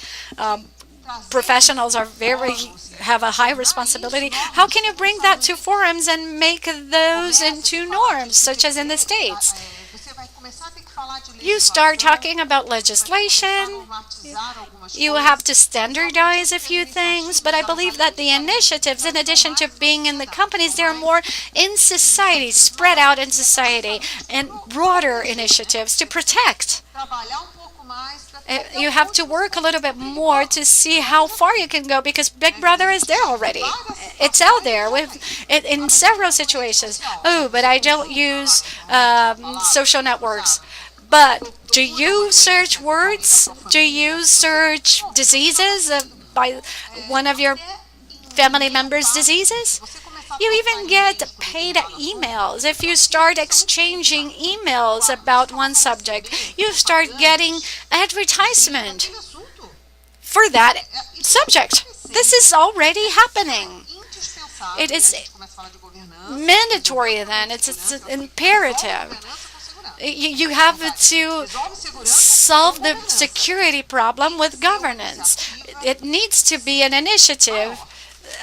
professionals have a high responsibility. How can you bring that to forums and make those into norms, such as in the States? You start talking about legislation, you have to standardize a few things, but I believe that the initiatives, in addition to being in the companies, they're more in society, spread out in society, and broader initiatives to protect. You have to work a little bit more to see how far you can go, because Big Brother is there already. It's out there in several situations. Oh, but I don't use social networks. But do you search words? Do you search diseases by one of your family members' diseases? You even get paid emails. If you start exchanging emails about one subject, you start getting advertisement for that subject. This is already happening. It is mandatory then. It's imperative. You have to solve the security problem with governance. It needs to be an initiative,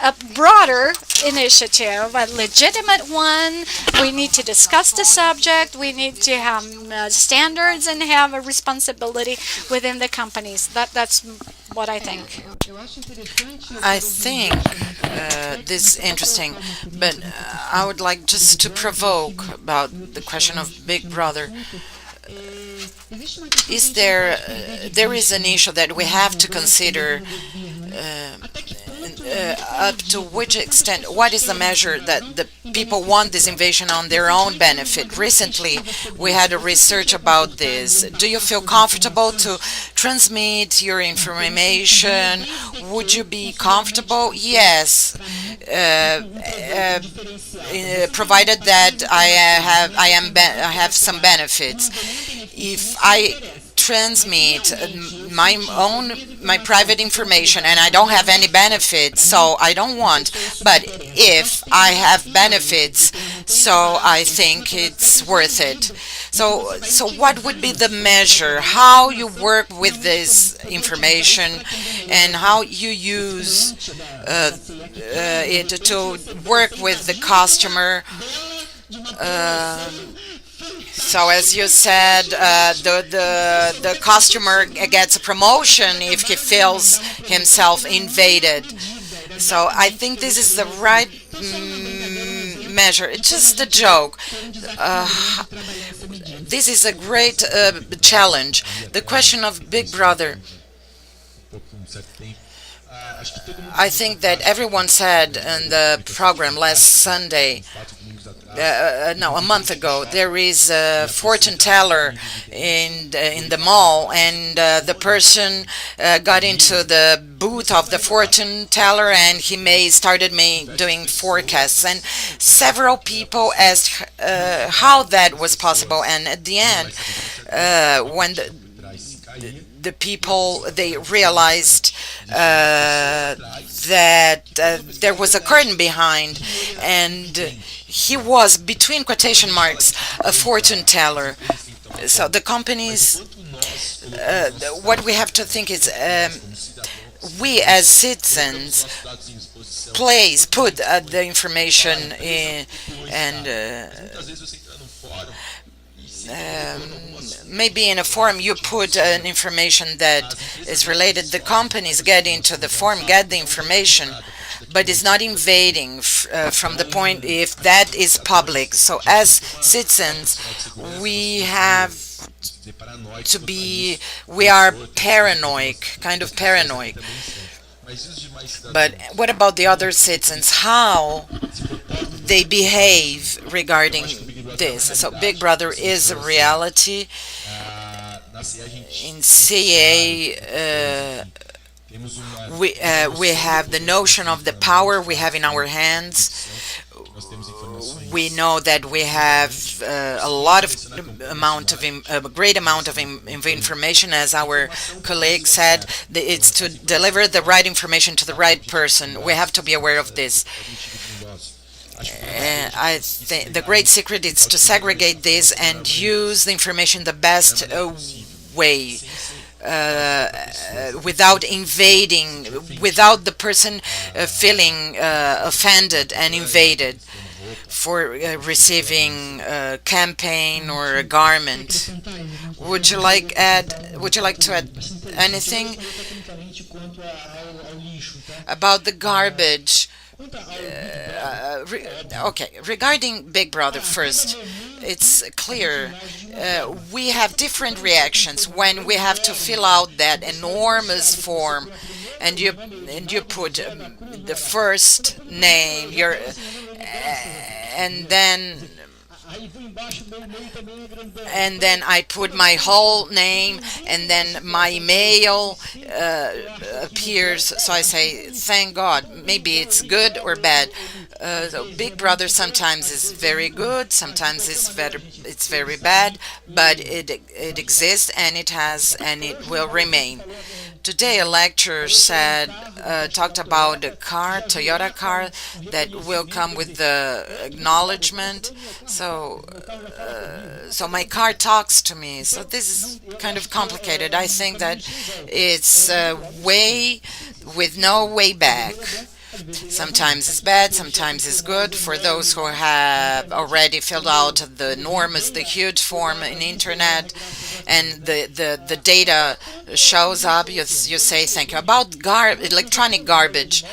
a broader initiative, a legitimate one. We need to discuss the subject. We need to have standards and have a responsibility within the companies. That's what I think. I think this is interesting, but I would like just to provoke about the question of Big Brother. Is there is an issue that we have to consider up to which extent, what is the measure that the people want this invasion on their own benefit? Recently, we had a research about this. Do you feel comfortable to transmit your information? Would you be comfortable? Yes, provided that I have some benefits. If I transmit my private information and I don't have any benefits, so I don't want. But if I have benefits, so I think it's worth it. So what would be the measure? How you work with this information and how you use it to work with the customer. So as you said, the customer gets a promotion if he feels himself invaded. So I think this is the right measure. It's just a joke. This is a great challenge. The question of Big Brother. I think that everyone said in the program last Sunday, a month ago, there is a fortune teller in the mall, and the person got into the booth of the fortune teller, and he started doing forecasts, and several people asked how that was possible, and at the end, when the people, they realized that there was a curtain behind, and he was, between quotation marks, a fortune teller. So the companies, what we have to think is, we as citizens put the information in, and maybe in a forum you put an information that is related. The companies get into the forum, get the information, but it's not invading from the point if that is public. So as citizens, we are paranoid, kind of paranoid. But what about the other citizens? How they behave regarding this? So Big Brother is a reality. In CA, we have the notion of the power we have in our hands. We know that we have a great amount of information, as our colleague said. It's to deliver the right information to the right person. We have to be aware of this. I think the great secret is to segregate this and use the information the best way. Without invading, without the person feeling offended and invaded for receiving a campaign or a garment. Would you like to add anything about the garbage? Okay, regarding Big Brother first, it's clear we have different reactions when we have to fill out that enormous form, and you put the first name, and then I put my whole name, and then my email appears. So I say, thank God. Maybe it's good or bad. So Big Brother sometimes is very good, sometimes it's very bad, but it exists, and it will remain. Today, a lecturer talked about a car, Toyota car, that will come with the acknowledgement. So my car talks to me. So this is kind of complicated. I think that it's a way with no way back. Sometimes it's bad, sometimes it's good. For those who have already filled out the huge form in the internet, and the data shows up, you say thank you. About electronic garbage,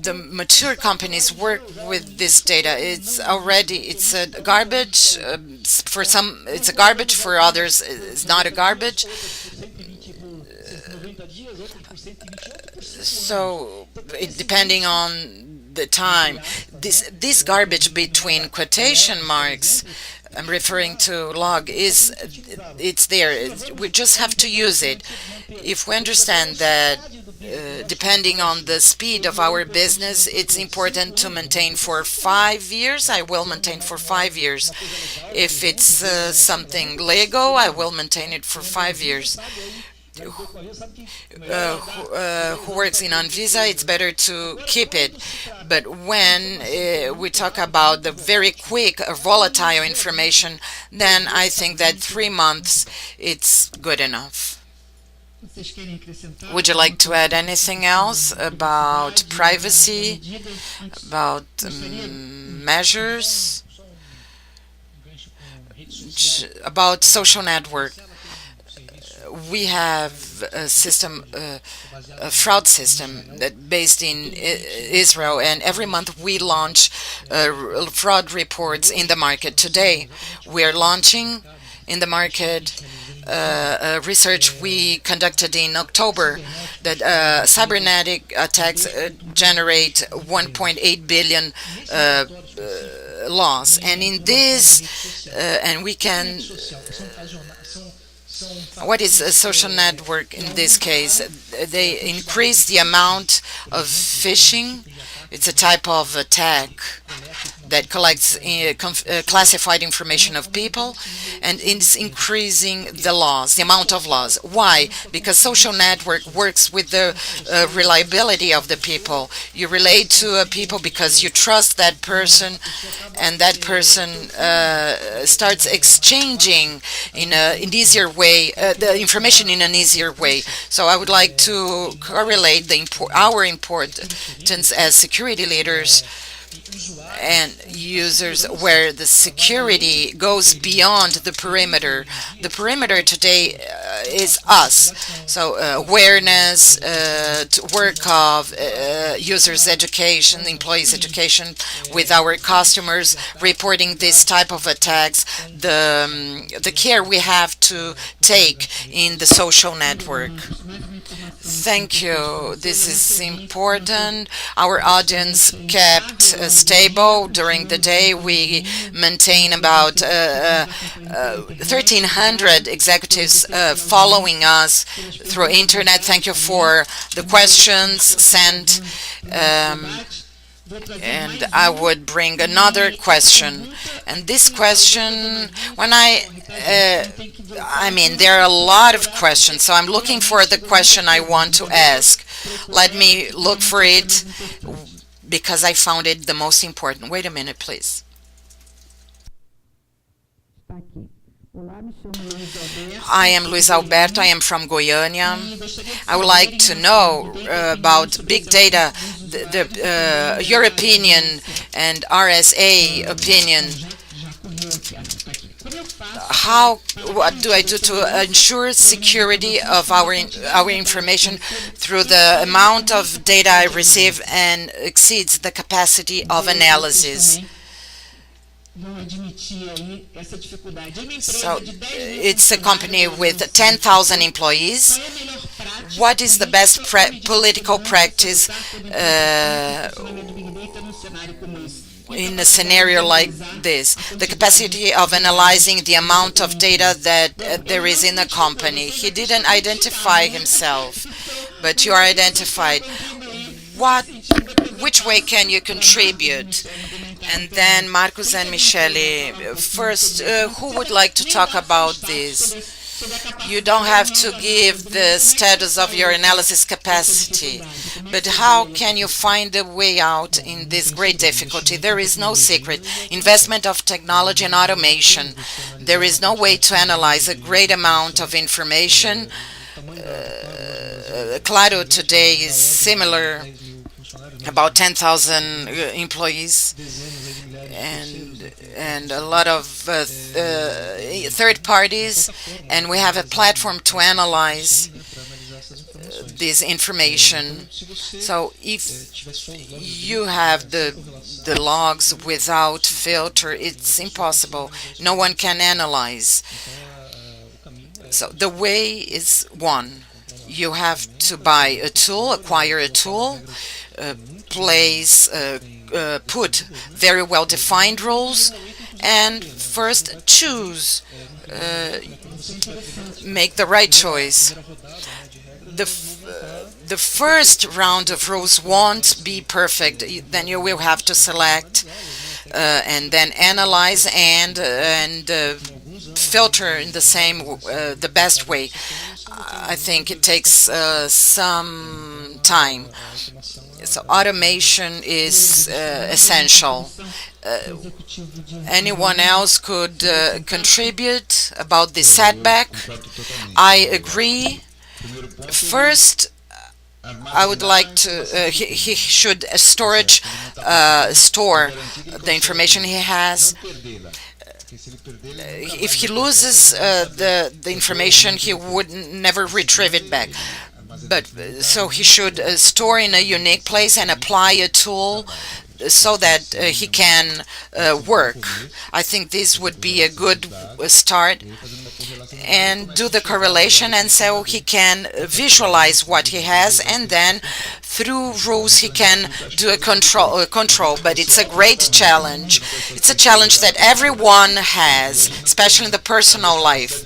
the mature companies work with this data. It's a garbage for some. It's a garbage for others. It's not a garbage. So, depending on the time, this garbage between quotation marks, I'm referring to log, it's there. We just have to use it. If we understand that, depending on the speed of our business, it's important to maintain for 5 years. I will maintain for 5 years. If it's something legal, I will maintain it for 5 years. Who works in Anvisa, it's better to keep it. But when we talk about the very quick or volatile information, then I think that 3 months, it's good enough. Would you like to add anything else about privacy, about measures, about social network? We have a system, a fraud system that based in Israel, and every month we launch fraud reports in the market. Today, we are launching in the market research we conducted in October that cybernetic attacks generate 1.8 billion loss, and in this, and we can. What is a social network in this case? They increase the amount of phishing. It's a type of attack that collects classified information of people, and it's increasing the amount of loss. Why? Because social network works with the reliability of the people. You relate to people because you trust that person, and that person starts exchanging in an easier way, the information in an easier way. So I would like to correlate our importance as security leaders and users where the security goes beyond the perimeter. The perimeter today is us. So awareness, to work of users' education, employees' education with our customers, reporting this type of attacks, the care we have to take in the social network. Thank you. This is important. Our audience kept stable during the day. We maintain about 1,300 executives following us through internet. Thank you for the questions sent. And I would bring another question. And this question, when I mean, there are a lot of questions, so I'm looking for the question I want to ask. Let me look for it because I found it the most important. Wait a minute, please. I am Luiz Alberto. I am from Goiânia. I would like to know about big data, your opinion and RSA opinion. What do I do to ensure security of our information through the amount of data I receive and exceeds the capacity of analysis? So it's a company with 10,000 employees. What is the best political practice in a scenario like this? The capacity of analyzing the amount of data that there is in a company. He didn't identify himself, but you are identified. Which way can you contribute? And then Marcos and Michele, first, who would like to talk about this? You don't have to give the status of your analysis capacity, but how can you find a way out in this great difficulty? There is no secret. Investment of technology and automation. There is no way to analyze a great amount of information. Claro today is similar, about 10,000 employees, and a lot of third parties, and we have a platform to analyze this information. So if you have the logs without filter, it's impossible. No one can analyze. So the way is one. You have to buy a tool, acquire a tool, put very well-defined rules, and first choose, make the right choice. The first round of rules won't be perfect. Then you will have to select and then analyze and filter in the best way. I think it takes some time. So automation is essential. Anyone else could contribute about the setback? I agree. First, I would like to, he should store the information he has. If he loses the information, he would never retrieve it back. But so he should store in a unique place and apply a tool so that he can work. I think this would be a good start, and do the correlation, and so he can visualize what he has, and then through rules he can do a control. But it's a great challenge. It's a challenge that everyone has, especially in the personal life.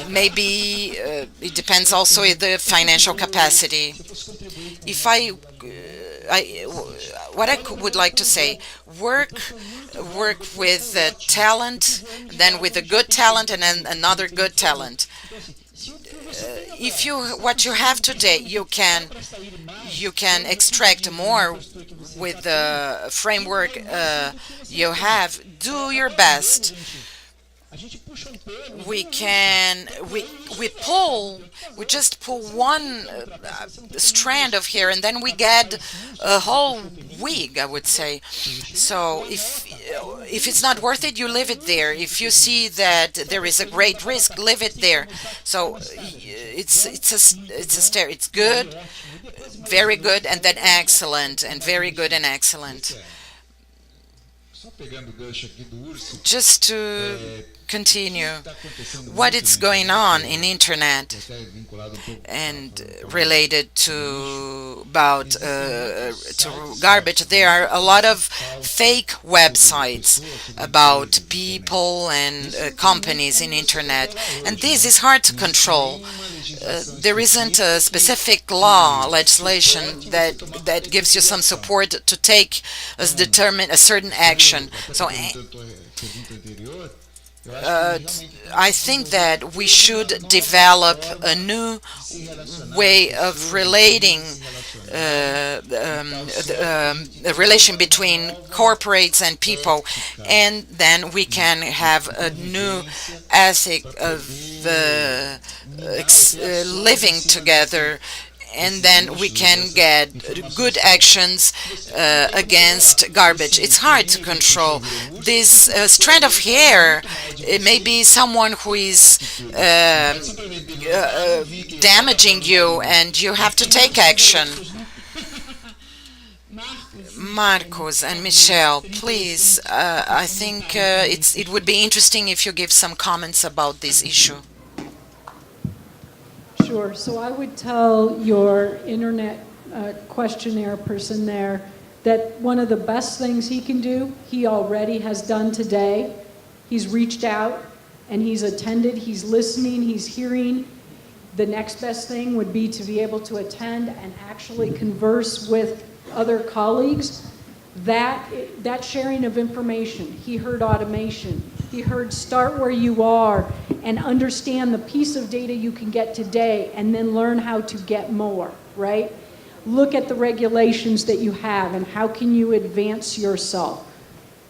Maybe it depends also on the financial capacity. If what I would like to say, work with talent, then with a good talent, and then another good talent. If what you have today, you can extract more with the framework you have. Do your best. we can we just pull one strand of hair, and then we get a whole wig, I would say. So if it's not worth it, you leave it there. If you see that there is a great risk, leave it there. So it's good, very good, and then excellent, and very good and excellent. Just to continue what is going on in internet and related to garbage, there are a lot of fake websites about people and companies in internet, and this is hard to control. There isn't a specific legislation that gives you some support to take a certain action. So I think that we should develop a new way of relating the relation between corporates and people, and then we can have a new ethic of living together, and then we can get good actions against garbage. It's hard to control. This strand of hair, it may be someone who is damaging you, and you have to take action. Marcos and Michele, please, I think it would be interesting if you give some comments about this issue. Sure. So I would tell your internet questionnaire person there that one of the best things he can do, he already has done today. He's reached out and he's attended, he's listening, he's hearing. The next best thing would be to be able to attend and actually converse with other colleagues. That sharing of information, he heard automation, he heard start where you are and understand the piece of data you can get today and then learn how to get more, right? Look at the regulations that you have and how can you advance yourself.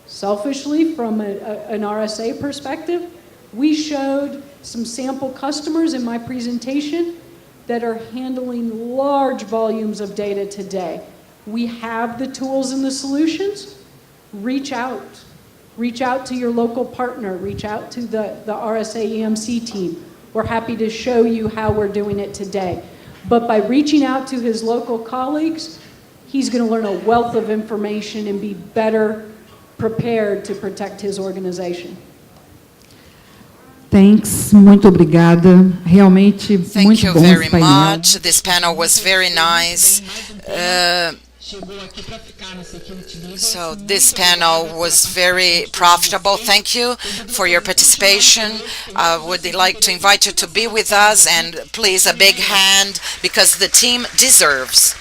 Selfishly, from an RSA perspective, we showed some sample customers in my presentation that are handling large volumes of data today. We have the tools and the solutions. Reach out. Reach out to your local partner. Reach out to the RSA EMC team. We're happy to show you how we're doing it today. But by reaching out to his local colleagues, he's going to learn a wealth of information and be better prepared to protect his organization. Thanks, muito obrigada. Realmente Thank muito you bom very esse painel. much. This panel was very nice. So this panel was very profitable. Thank you for your participation. I would like to invite you to be with us, and please a big hand because the team deserves.